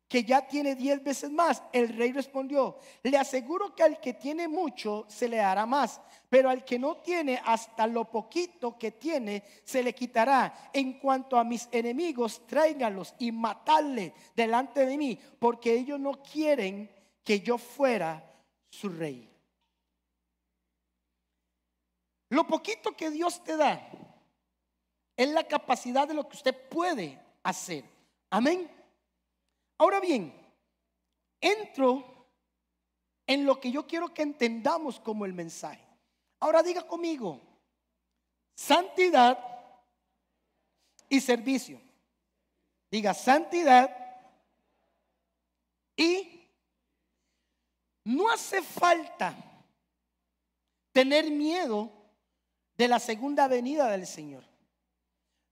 que ya tiene 10 veces más? El rey respondió: le aseguro que al que tiene mucho se le dará más, pero al que no tiene, hasta lo poquito que tiene se le quitará. En cuanto a mis enemigos, tráiganlos y matadle delante de mí, porque ellos no quieren que yo fuera su rey. Lo poquito que Dios te da es la capacidad de lo que usted puede hacer. Amén. Ahora bien, entro en lo que yo quiero que entendamos como el mensaje. Ahora diga conmigo: santidad y servicio. Diga: santidad y no hace falta tener miedo de la segunda venida del Señor.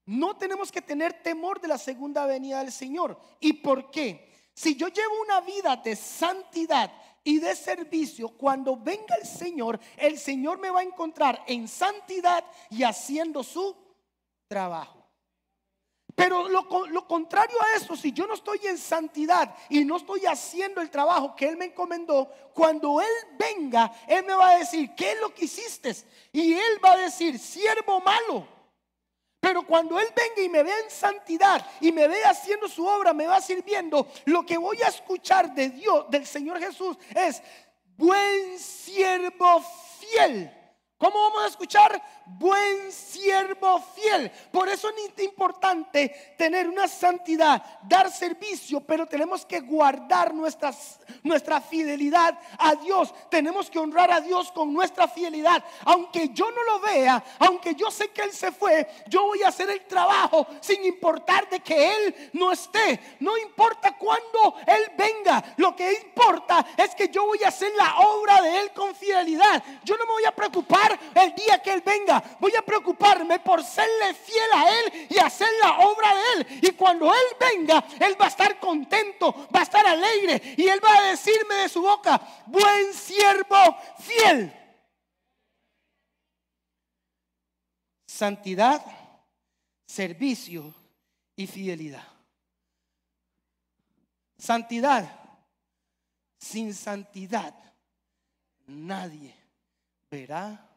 No tenemos que tener temor de la segunda venida del Señor. ¿Y por qué? Si yo llevo una vida de santidad y de servicio, cuando venga el Señor me va a encontrar en santidad y haciendo su trabajo. Pero lo contrario a eso, si yo no estoy en santidad y no estoy haciendo el trabajo que Él me encomendó, cuando Él venga, Él me va a decir: ¿qué es lo que hiciste? Y Él va a decir: siervo malo. Pero cuando Él venga y me vea en santidad y me vea haciendo su obra, me va sirviendo, lo que voy a escuchar de Dios, del Señor Jesús, es: buen siervo fiel. ¿Cómo vamos a escuchar? Buen siervo fiel. Por eso es importante tener una santidad, dar servicio, pero tenemos que guardar nuestra fidelidad a Dios. Tenemos que honrar a Dios con nuestra fidelidad. Aunque yo no lo vea, aunque yo sé que Él se fue, yo voy a hacer el trabajo sin importar de que Él no esté. No importa cuándo Él venga. Lo que importa es que yo voy a hacer la obra de Él con fidelidad. Yo no me voy a preocupar el día que Él venga. Voy a preocuparme por serle fiel a Él y hacer la obra de Él. Y cuando Él venga, Él va a estar contento, va a estar alegre, y Él va a decirme de su boca: buen siervo fiel. Santidad, servicio y fidelidad. Santidad. Sin santidad nadie verá.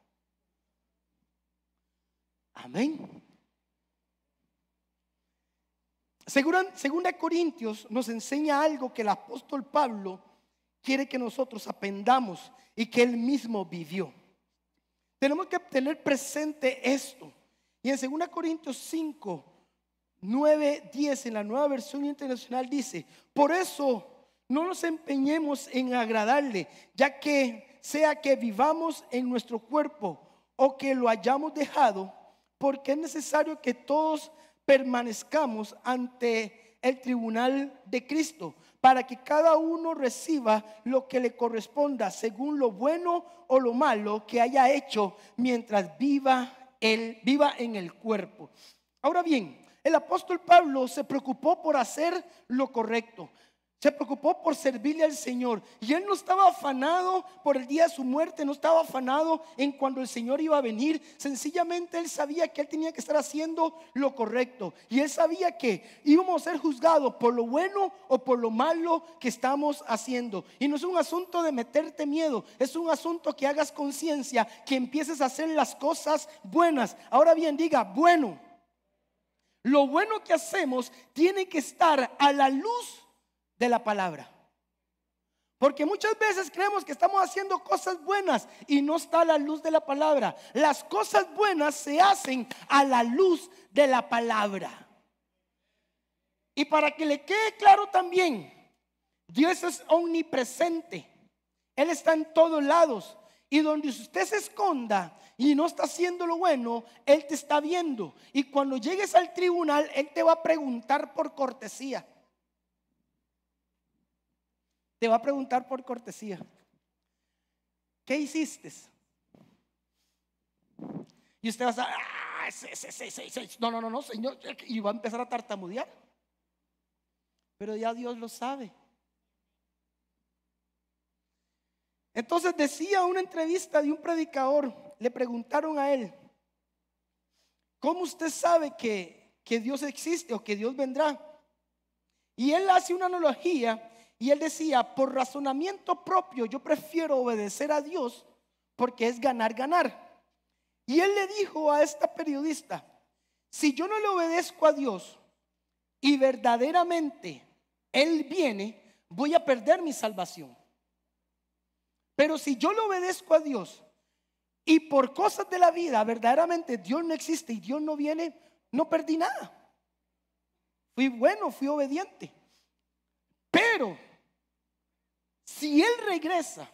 Amén. Segunda Corintios nos enseña algo que el apóstol Pablo quiere que nosotros aprendamos y que él mismo vivió. Tenemos que tener presente esto. Y en 2 Corintios 5, 9, 10, en la Nueva Versión Internacional dice: por eso no nos empeñemos en agradarle, ya que sea que vivamos en nuestro cuerpo o que lo hayamos dejado, porque es necesario que todos permanezcamos ante el tribunal de Cristo, para que cada uno reciba lo que le corresponda según lo bueno o lo malo que haya hecho mientras viva en el cuerpo. Ahora bien, el apóstol Pablo se preocupó por hacer lo correcto. Se preocupó por servirle al Señor. Y él no estaba afanado por el día de su muerte, no estaba afanado en cuando el Señor iba a venir. Sencillamente él sabía que él tenía que estar haciendo lo correcto. Y él sabía que íbamos a ser juzgados por lo bueno o por lo malo que estamos haciendo. Y no es un asunto de meterte miedo, es un asunto que hagas conciencia, que empieces a hacer las cosas buenas. Ahora bien, diga: bueno. Lo bueno que hacemos tiene que estar a la luz de la palabra. Porque muchas veces creemos que estamos haciendo cosas buenas y no está a la luz de la palabra. Las cosas buenas se hacen a la luz de la palabra. Y para que le quede claro también, Dios es omnipresente. Él está en todos lados. Y donde usted se esconda y no está haciendo lo bueno, Él te está viendo. Y cuando llegues al tribunal, Él te va a preguntar por cortesía. Te va a preguntar por cortesía: ¿qué hiciste? Y usted va a decir: no, Señor. Y va a empezar a tartamudear. Pero ya Dios lo sabe. Entonces decía una entrevista de un predicador, le preguntaron a él: ¿cómo usted sabe que Dios existe o que Dios vendrá? Y él hace una analogía. Y él decía: por razonamiento propio, yo prefiero obedecer a Dios porque es ganar. Y él le dijo a esta periodista: si yo no le obedezco a Dios y verdaderamente Él viene, voy a perder mi salvación. Pero si yo le obedezco a Dios y por cosas de la vida verdaderamente Dios no existe y Dios no viene, no perdí nada. Fui bueno, fui obediente. Pero si Él regresa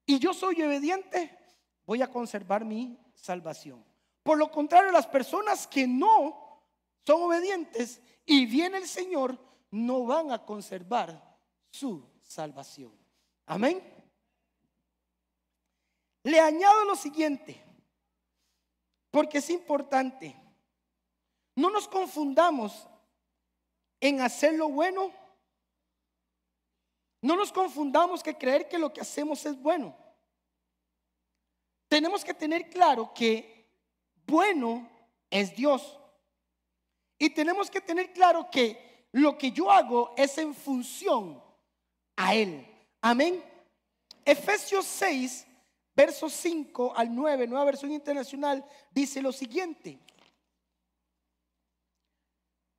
y yo soy obediente, voy a conservar mi salvación. Por lo contrario, las personas que no son obedientes y viene el Señor, no van a conservar su salvación. Amén. Le añado lo siguiente, porque es importante. No nos confundamos en hacer lo bueno. No nos confundamos que creer que lo que hacemos es bueno. Tenemos que tener claro que bueno es Dios. Y tenemos que tener claro que lo que yo hago es en función a Él. Amén. Efesios 6, versos 5 al 9, Nueva Versión Internacional, dice lo siguiente: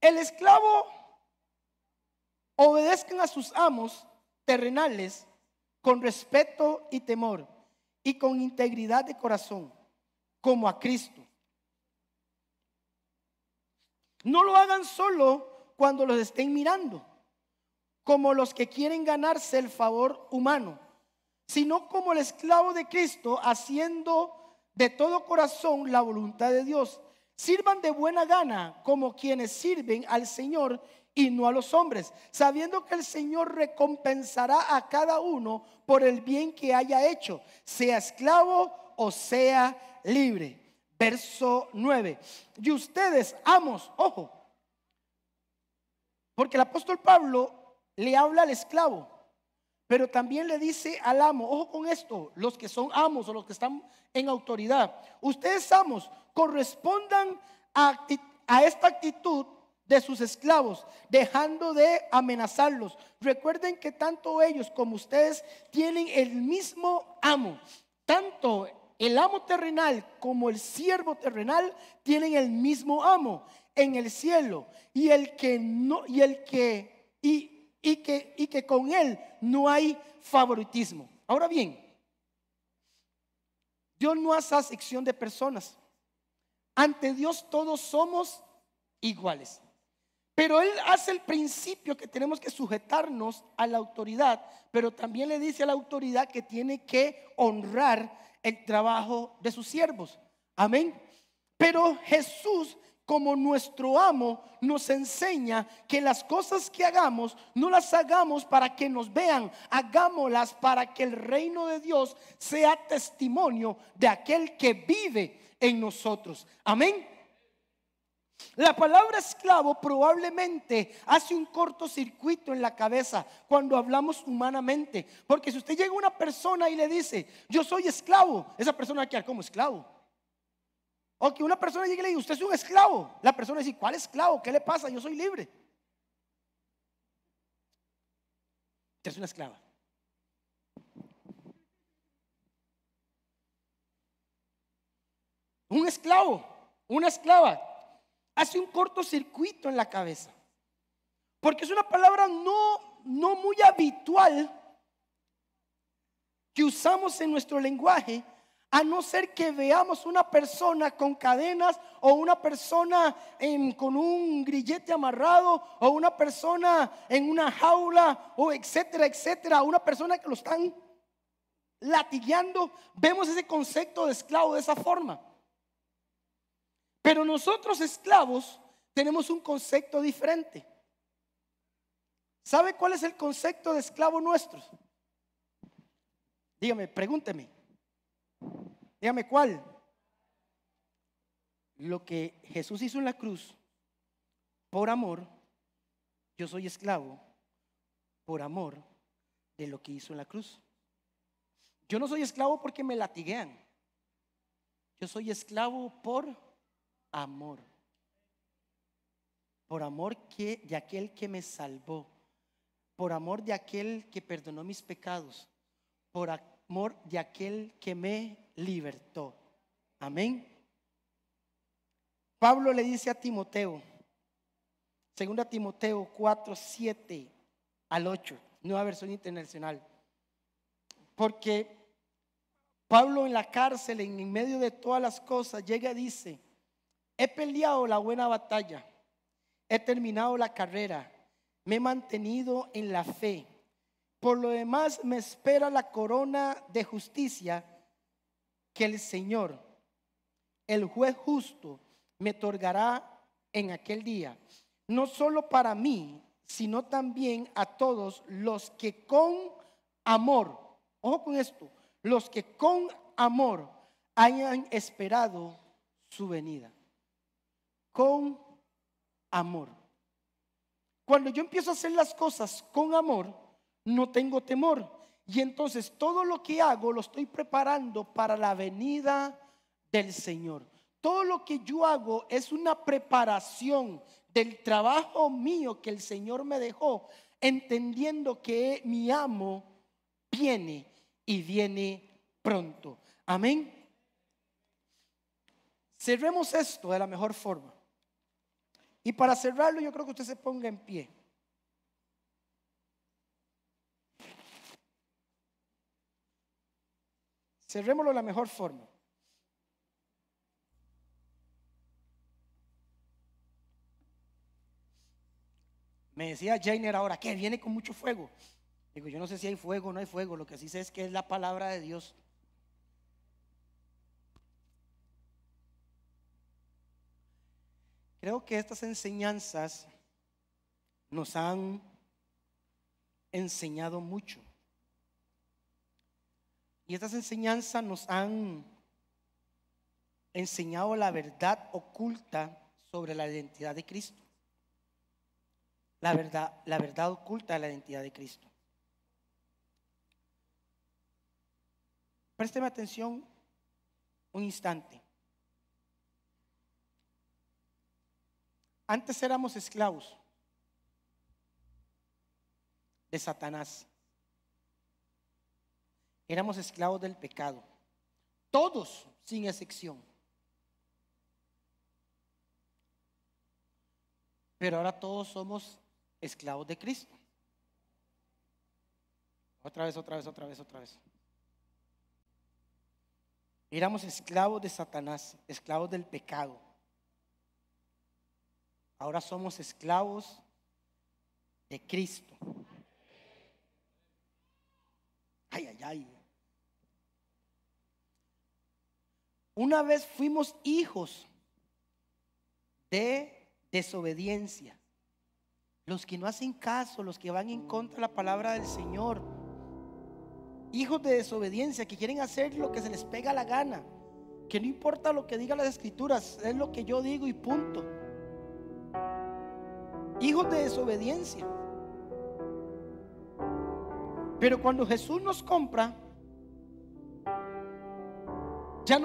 el esclavo obedezcan a sus amos terrenales con respeto y temor y con integridad de corazón, como a Cristo. No lo hagan solo cuando los estén mirando, como los que quieren ganarse el favor humano, sino como el esclavo de Cristo, haciendo de todo corazón la voluntad de Dios. Sirvan de buena gana como quienes sirven al Señor y no a los hombres, sabiendo que el Señor recompensará a cada uno por el bien que haya hecho, sea esclavo o sea libre. Verso 9. Y ustedes, amos, ojo, porque el apóstol Pablo le habla al esclavo, pero también le dice al amo. Ojo con esto, los que son amos o los que están en autoridad. Ustedes, amos, correspondan a esta actitud de sus esclavos, dejando de amenazarlos. Recuerden que tanto ellos como ustedes tienen el mismo amo. Tanto el amo terrenal como el siervo terrenal tienen el mismo amo en el cielo, y que con él no hay favoritismo. Ahora bien, Dios no hace acepción de personas. Ante Dios todos somos iguales. Pero Él hace el principio que tenemos que sujetarnos a la autoridad, pero también le dice a la autoridad que tiene que honrar el trabajo de sus siervos. Amén. Pero Jesús, como nuestro amo, nos enseña que las cosas que hagamos no las hagamos para que nos vean, hagámoslas para que el reino de Dios sea testimonio de aquel que vive en nosotros. Amén. La palabra esclavo probablemente hace un cortocircuito en la cabeza cuando hablamos humanamente, porque si usted llega a una persona y le dice yo soy esclavo, esa persona va a quedar como esclavo. O que una persona llegue y le diga usted es un esclavo, la persona dice ¿cuál esclavo? ¿Qué le pasa? Yo soy libre. Usted es una esclava. Un esclavo, una esclava hace un cortocircuito en la cabeza, porque es una palabra no muy habitual que usamos en nuestro lenguaje, a no ser que veamos una persona con cadenas, o una persona con un grillete amarrado, o una persona en una jaula, o etcétera, etcétera, una persona que lo están latigueando. Vemos ese concepto de esclavo de esa forma. Pero nosotros esclavos tenemos un concepto diferente. ¿Sabe cuál es el concepto de esclavo nuestro? Dígame, pregúnteme. Dígame cuál. Lo que Jesús hizo en la cruz, por amor. Yo soy esclavo por amor de lo que hizo en la cruz. Yo no soy esclavo porque me latiguean. Yo soy esclavo por amor. Por amor de aquel que me salvó. Por amor de aquel que perdonó mis pecados. Por amor de aquel que me libertó. Amén. Pablo le dice a Timoteo, 2 Timoteo 4, 7 al 8. Nueva Versión Internacional. Porque Pablo en la cárcel, en medio de todas las cosas, llega y dice: he peleado la buena batalla, he terminado la carrera, me he mantenido en la fe. Por lo demás me espera la corona de justicia que el Señor, el juez justo, me otorgará en aquel día. No solo para mí, sino también a todos los que con amor, ojo con esto, los que con amor hayan esperado su venida. Con amor. Cuando yo empiezo a hacer las cosas con amor, no tengo temor. Y entonces todo lo que hago lo estoy preparando para la venida del Señor. Todo lo que yo hago es una preparación del trabajo mío que el Señor me dejó, entendiendo que mi amo viene y viene pronto. Amén. Cerremos esto de la mejor forma. Y para cerrarlo, yo creo que usted se ponga en pie. Cerrémoslo de la mejor forma. Me decía Jainer ahora que viene con mucho fuego. Digo, yo no sé si hay fuego o no hay fuego. Lo que sí sé es que es la palabra de Dios. Creo que estas enseñanzas nos han enseñado mucho. Y estas enseñanzas nos han enseñado la verdad oculta sobre la identidad de Cristo. La verdad oculta de la identidad de Cristo. Présteme atención un instante. Antes éramos esclavos de Satanás. Éramos esclavos del pecado. Todos, sin excepción. Pero ahora todos somos esclavos de Cristo. Otra vez. Éramos esclavos de Satanás, esclavos del pecado. Ahora somos esclavos de Cristo. Ay. Una vez fuimos hijos de desobediencia. Los que no hacen caso, los que van en contra de la palabra del Señor. Hijos de desobediencia que quieren hacer lo que se les pega la gana. Que no importa lo que digan las escrituras, es lo que yo digo y punto. Hijos de desobediencia. Pero cuando Jesús nos compra, ya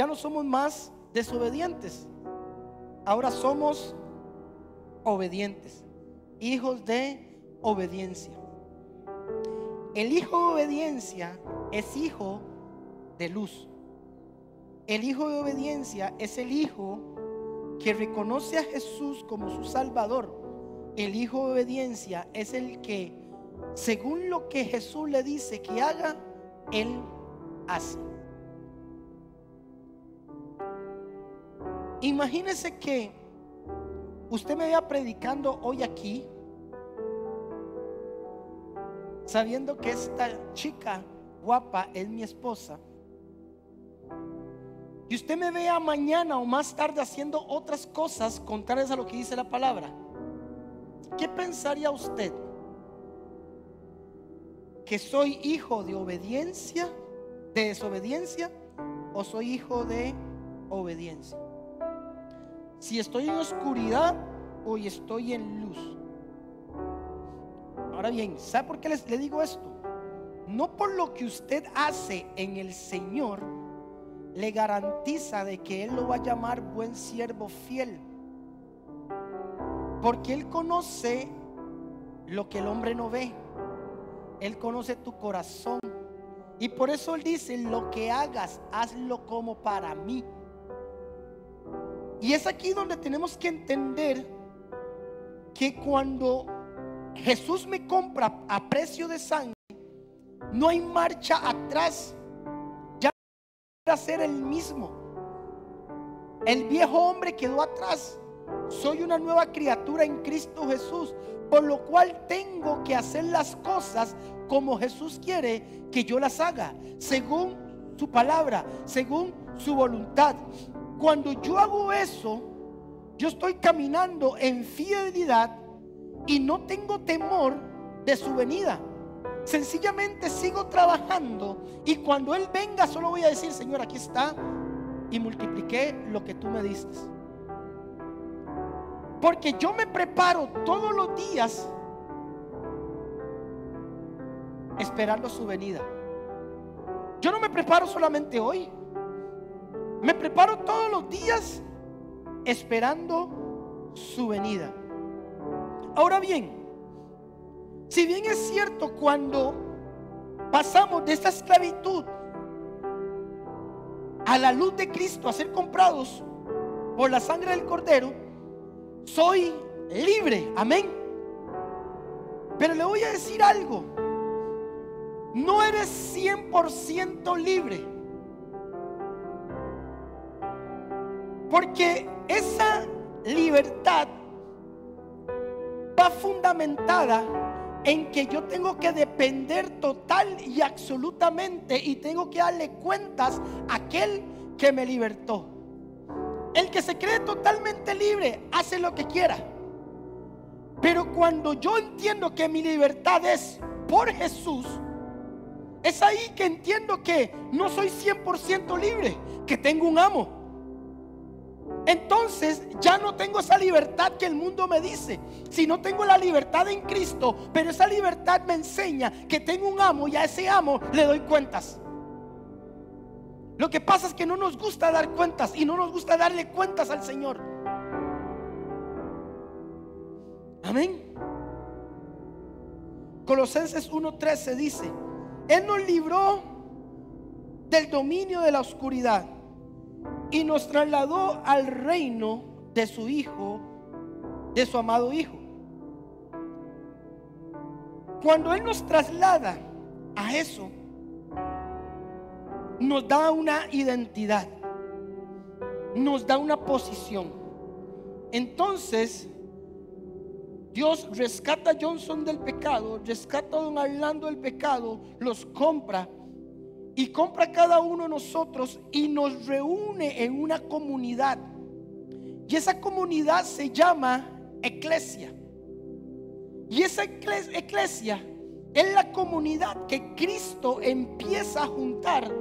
no somos más desobedientes. Ahora somos obedientes. Hijos de obediencia. El hijo de obediencia es hijo de luz. El hijo de obediencia es el hijo que reconoce a Jesús como su Salvador. El hijo de obediencia es el que, según lo que Jesús le dice que haga, él hace. Imagínese que usted me vea predicando hoy aquí, sabiendo que esta chica guapa es mi esposa, y usted me vea mañana o más tarde haciendo otras cosas contrarias a lo que dice la palabra. ¿Qué pensaría usted? ¿Que soy hijo de obediencia, de desobediencia, o soy hijo de obediencia? Si estoy en oscuridad o estoy en luz. Ahora bien, ¿sabe por qué le digo esto? No por lo que usted hace en el Señor le garantiza de que Él lo va a llamar buen siervo fiel, porque Él conoce lo que el hombre no ve. Él conoce tu corazón, y por eso Él dice: lo que hagas, hazlo como para mí. Y es aquí donde tenemos que entender que cuando Jesús me compra a precio de sangre, no hay marcha atrás. Ya no voy a ser el mismo. El viejo hombre quedó atrás. Soy una nueva criatura en Cristo Jesús, por lo cual tengo que hacer las cosas como Jesús quiere que yo las haga, según su palabra, según su voluntad. Cuando yo hago eso, yo estoy caminando en fidelidad y no tengo temor de su venida. Sencillamente sigo trabajando, y cuando Él venga solo voy a decir: Señor, aquí está, y multipliqué lo que tú me diste. Porque yo me preparo todos los días esperando su venida. Yo no me preparo solamente hoy, me preparo todos los días esperando su venida. Ahora bien, si bien es cierto, cuando pasamos de esta esclavitud a la luz de Cristo, a ser comprados por la sangre del Cordero, soy libre, amén. Pero le voy a decir algo: no eres 100% libre, porque esa libertad va fundamentada en que yo tengo que depender total y absolutamente, y tengo que darle cuentas a aquel que me libertó. El que se cree totalmente libre hace lo que quiera, pero cuando yo entiendo que mi libertad es por Jesús, es ahí que entiendo que no soy 100% libre, que tengo un amo. Entonces ya no tengo esa libertad que el mundo me dice, sino tengo la libertad en Cristo. Pero esa libertad me enseña que tengo un amo, y a ese amo le doy cuentas. Lo que pasa es que no nos gusta dar cuentas, y no nos gusta darle cuentas al Señor. Amén. Colosenses 1:13 dice: Él nos libró del dominio de la oscuridad y nos trasladó al reino de su Hijo, de su amado Hijo. Cuando Él nos traslada a eso, nos da una identidad, nos da una posición. Entonces Dios rescata a Johnson del pecado, rescata a don Orlando del pecado, los compra, y compra a cada uno de nosotros y nos reúne en una comunidad. Y esa comunidad se llama Iglesia. Y esa iglesia es la comunidad que Cristo empieza a juntar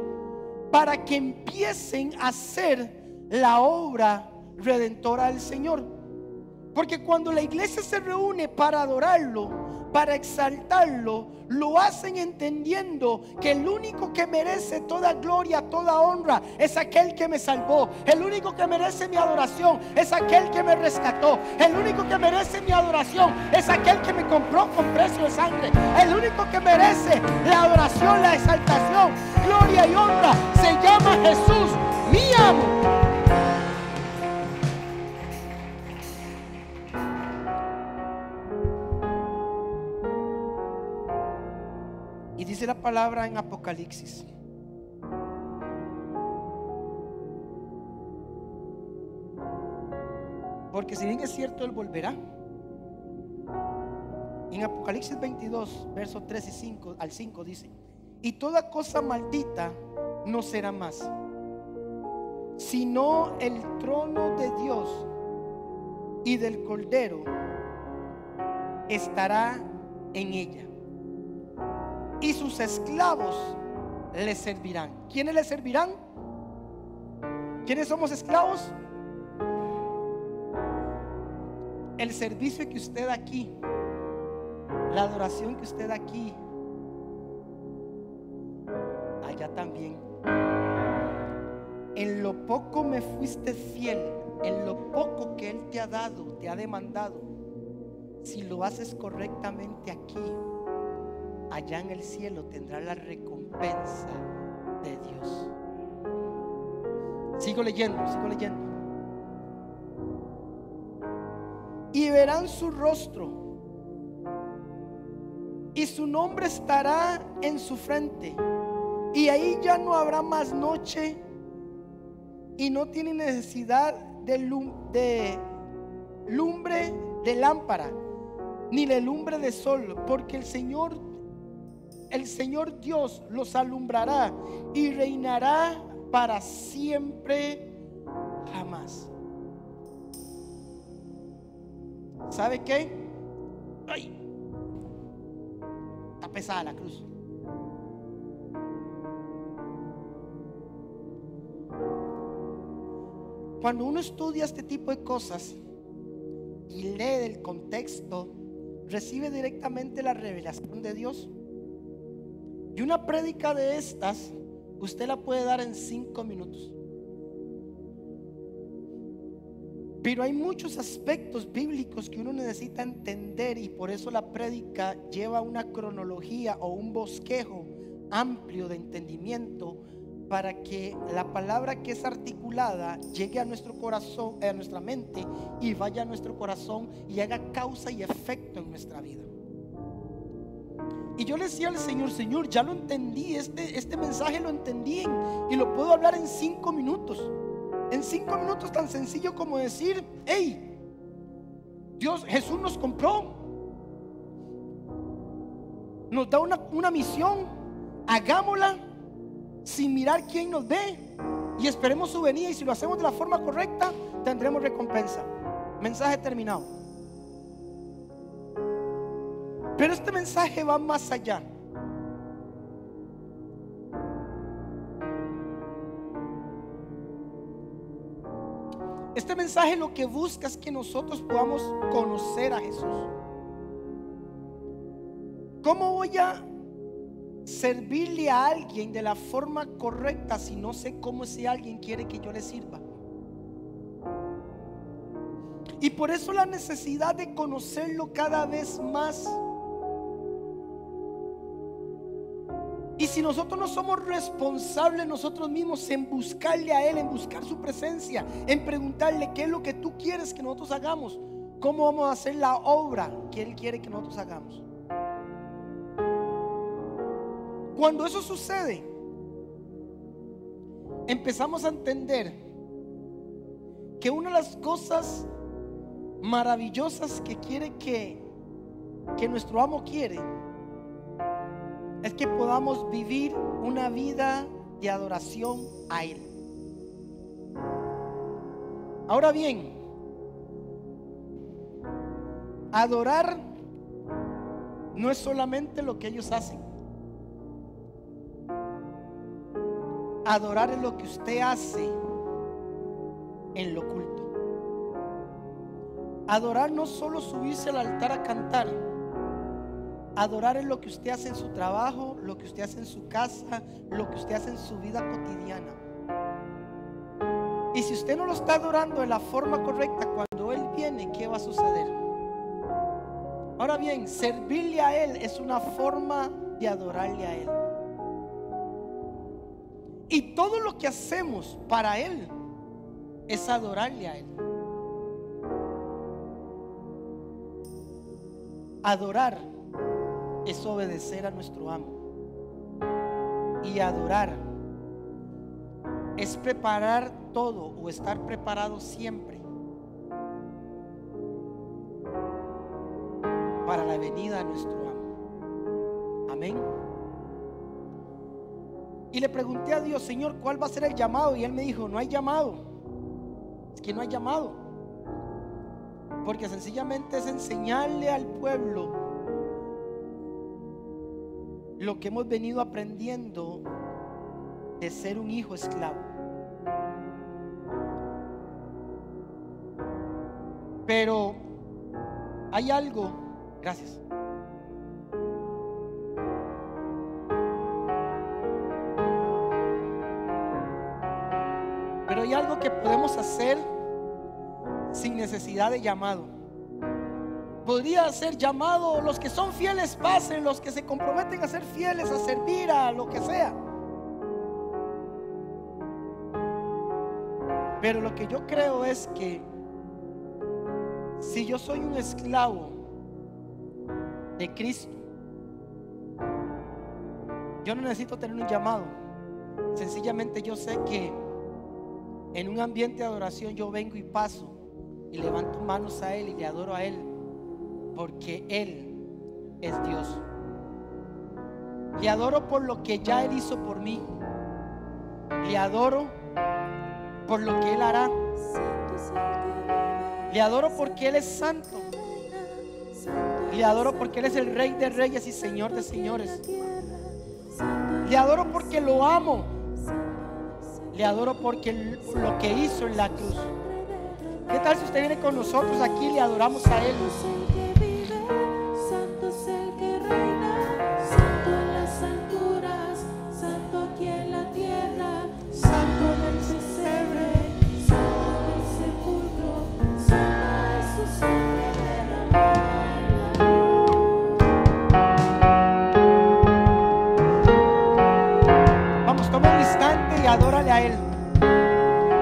para que empiecen a hacer la obra redentora del Señor. Porque cuando la iglesia se reúne para adorarlo, para exaltarlo, lo hacen entendiendo que el único que merece toda gloria, toda honra, es aquel que me salvó. El único que merece mi adoración es aquel que me rescató. El único que merece mi adoración es aquel que me compró con precio de sangre. El único que merece la adoración, la exaltación, gloria y honra se llama Jesús, mi amo. Y dice la palabra en Apocalipsis: porque si bien es cierto, Él volverá. En Apocalipsis 22, versos 3 y 5 al 5 dice: y toda cosa maldita no será más, sino el trono de Dios y del Cordero estará en ella, y sus esclavos le servirán. ¿Quiénes le servirán? ¿Quiénes somos esclavos? El servicio que usted da aquí, la adoración que usted da aquí, allá también. En lo poco me fuiste fiel, en lo poco que Él te ha dado, te ha demandado, si lo haces correctamente aquí, allá en el cielo tendrá la recompensa de Dios. Sigo leyendo. Y verán su rostro y su nombre estará en su frente, y ahí ya no habrá más noche, y no tiene necesidad de lumbre de lámpara, ni de lumbre de sol, porque el Señor Dios los alumbrará y reinará para siempre jamás. ¿Sabe qué? Ay, está pesada la cruz. Cuando uno estudia este tipo de cosas y lee del contexto, recibe directamente la revelación de Dios. Y una prédica de estas usted la puede dar en 5 minutos. Pero hay muchos aspectos bíblicos que uno necesita entender, y por eso la prédica lleva una cronología o un bosquejo amplio de entendimiento, para que la palabra que es articulada llegue a nuestro corazón, a nuestra mente, y vaya a nuestro corazón y haga causa y efecto en nuestra vida. Y yo le decía al Señor: Señor, ya lo entendí, este mensaje lo entendí y lo puedo hablar en 5 minutos. En 5 minutos, tan sencillo como decir: hey, Jesús nos compró, nos da una misión, hagámosla sin mirar quién nos ve, y esperemos su venida, y si lo hacemos de la forma correcta tendremos recompensa. Mensaje terminado. Pero este mensaje va más allá. Este mensaje lo que busca es que nosotros podamos conocer a Jesús. ¿Cómo voy a servirle a alguien de la forma correcta si no sé cómo ese alguien quiere que yo le sirva? Y por eso la necesidad de conocerlo cada vez más. Y si nosotros no somos responsables nosotros mismos en buscarle a Él, en buscar su presencia, en preguntarle qué es lo que tú quieres que nosotros hagamos, ¿cómo vamos a hacer la obra que Él quiere que nosotros hagamos? Cuando eso sucede, empezamos a entender que una de las cosas maravillosas que quiere que nuestro amo quiere es que podamos vivir una vida de adoración a Él. Ahora bien, adorar no es solamente lo que ellos hacen. Adorar es lo que usted hace en lo oculto. Adorar no solo subirse al altar a cantar. Adorar es lo que usted hace en su trabajo, lo que usted hace en su casa, lo que usted hace en su vida cotidiana. Y si usted no lo está adorando de la forma correcta, cuando Él viene, ¿qué va a suceder? Ahora bien, servirle a Él es una forma de adorarle a Él. Y todo lo que hacemos para Él es adorarle a Él. Adorar es obedecer a nuestro amo. Y adorar es preparar todo o estar preparado siempre para la venida de nuestro amo. Amén. Y le pregunté a Dios: Señor, ¿cuál va a ser el llamado? Y Él me dijo: no hay llamado. Es que no hay llamado, porque sencillamente es enseñarle al pueblo lo que hemos venido aprendiendo de ser un hijo esclavo. Pero hay algo, gracias. Pero hay algo que podemos hacer sin necesidad de llamado. Podría ser llamado: los que son fieles pasen, los que se comprometen a ser fieles, a servir, a lo que sea. Pero lo que yo creo es que si yo soy un esclavo de Cristo Yo no necesito tener un llamado. Sencillamente yo sé que en un ambiente de adoración yo vengo y paso y levanto manos a Él y le adoro a Él, porque Él es Dios. Le adoro por lo que ya Él hizo por mí. Le adoro por lo que Él hará. Le adoro porque Él es santo. Le adoro porque Él es el Rey de reyes y Señor de señores. Le adoro porque lo amo. Le adoro porque lo que hizo en la cruz. ¿Qué tal si usted viene con nosotros aquí y le adoramos a Él? Santo es el que reina, santo en las alturas, santo aquí en la tierra, santo en el pesebre, santo en el sepulcro, santa es su sangre derramada. Vamos, toma un instante y adórale a Él.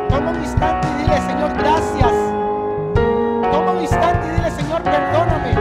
Toma un instante y dile: Señor, gracias. Toma un instante y dile: Señor, perdóname.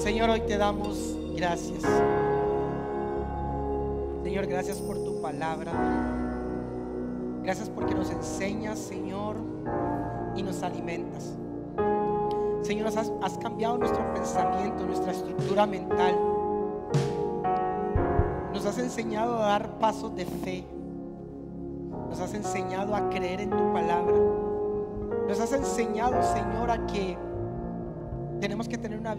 Señor, hoy te damos gracias. Señor, gracias por tu palabra. Gracias porque nos enseñas, Señor, y nos alimentas. Señor, has cambiado nuestro pensamiento, nuestra estructura mental. Nos has enseñado a dar pasos de fe. Nos has enseñado a creer en tu palabra. Nos has enseñado, Señor, a que tenemos que tener una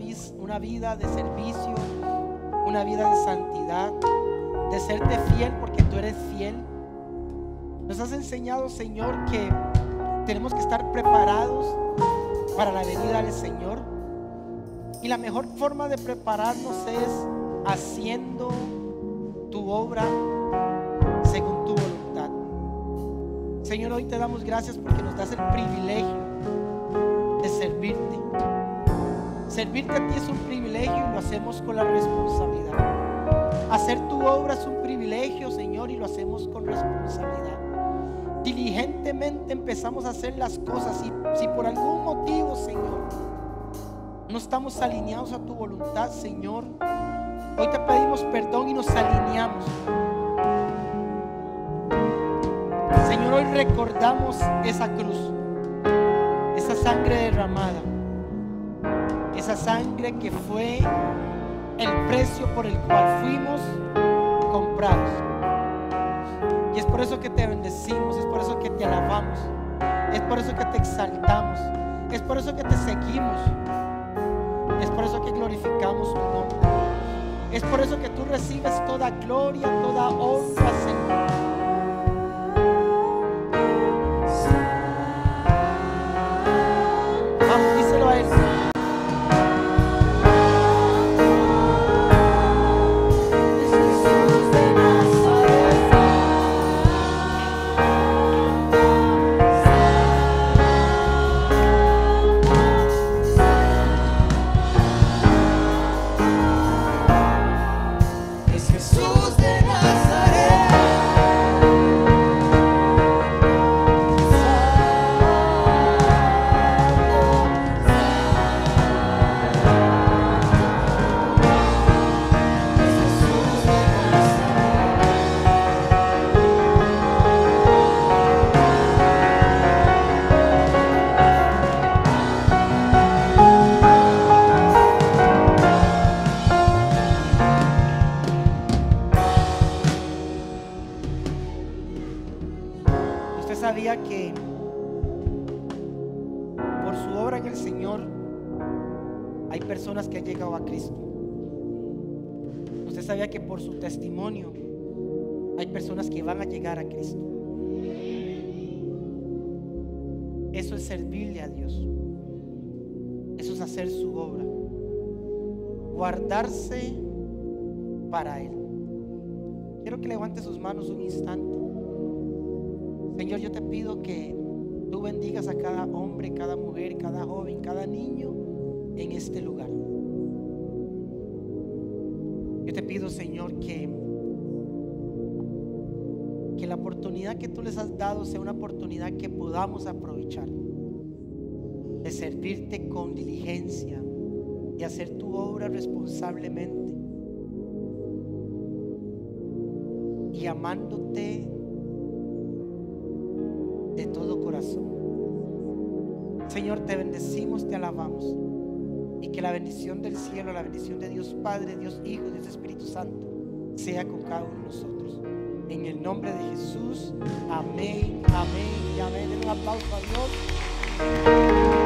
vida de servicio, una vida de santidad, de serte fiel porque tú eres fiel. Nos has enseñado, Señor, que tenemos que estar preparados para la venida del Señor. Y la mejor forma de prepararnos es haciendo tu obra según tu voluntad. Señor, hoy te damos gracias porque nos das el privilegio de servirte. Servirte a ti es un privilegio y lo hacemos con la responsabilidad. Hacer tu obra es un privilegio, Señor, y lo hacemos con responsabilidad. diligentemente empezamos a hacer las cosas, si por algún motivo, Señor, no estamos alineados a tu voluntad, Señor, hoy te pedimos perdón y nos alineamos. Señor, hoy recordamos esa cruz, esa sangre derramada, esa sangre que fue el precio por el cual fuimos comprados. Y es por eso que te bendecimos, es por eso que te alabamos, es por eso que te exaltamos, es por eso que te seguimos, es por eso que glorificamos tu nombre, es por eso que tú recibes toda gloria, toda honra, Señor. Vamos, díselo a Él. Sabía que por su obra en el Señor hay personas que han llegado a Cristo. Usted sabía que por su testimonio hay personas que van a llegar a Cristo. Eso es servirle a Dios. Eso es hacer su obra, guardarse para Él. Quiero que levante sus manos un instante. Señor, yo te pido que tú bendigas a cada hombre, cada mujer, cada joven, cada niño en este lugar. Yo te pido, Señor, que la oportunidad que tú les has dado sea una oportunidad que podamos aprovechar, de servirte con diligencia y hacer tu obra responsablemente y amándote de todo corazón. Señor, te bendecimos, te alabamos, y que la bendición del cielo, la bendición de Dios Padre, Dios Hijo, Dios Espíritu Santo sea con cada uno de nosotros. En el nombre de Jesús, amén, amén y amén. Den un aplauso a Dios.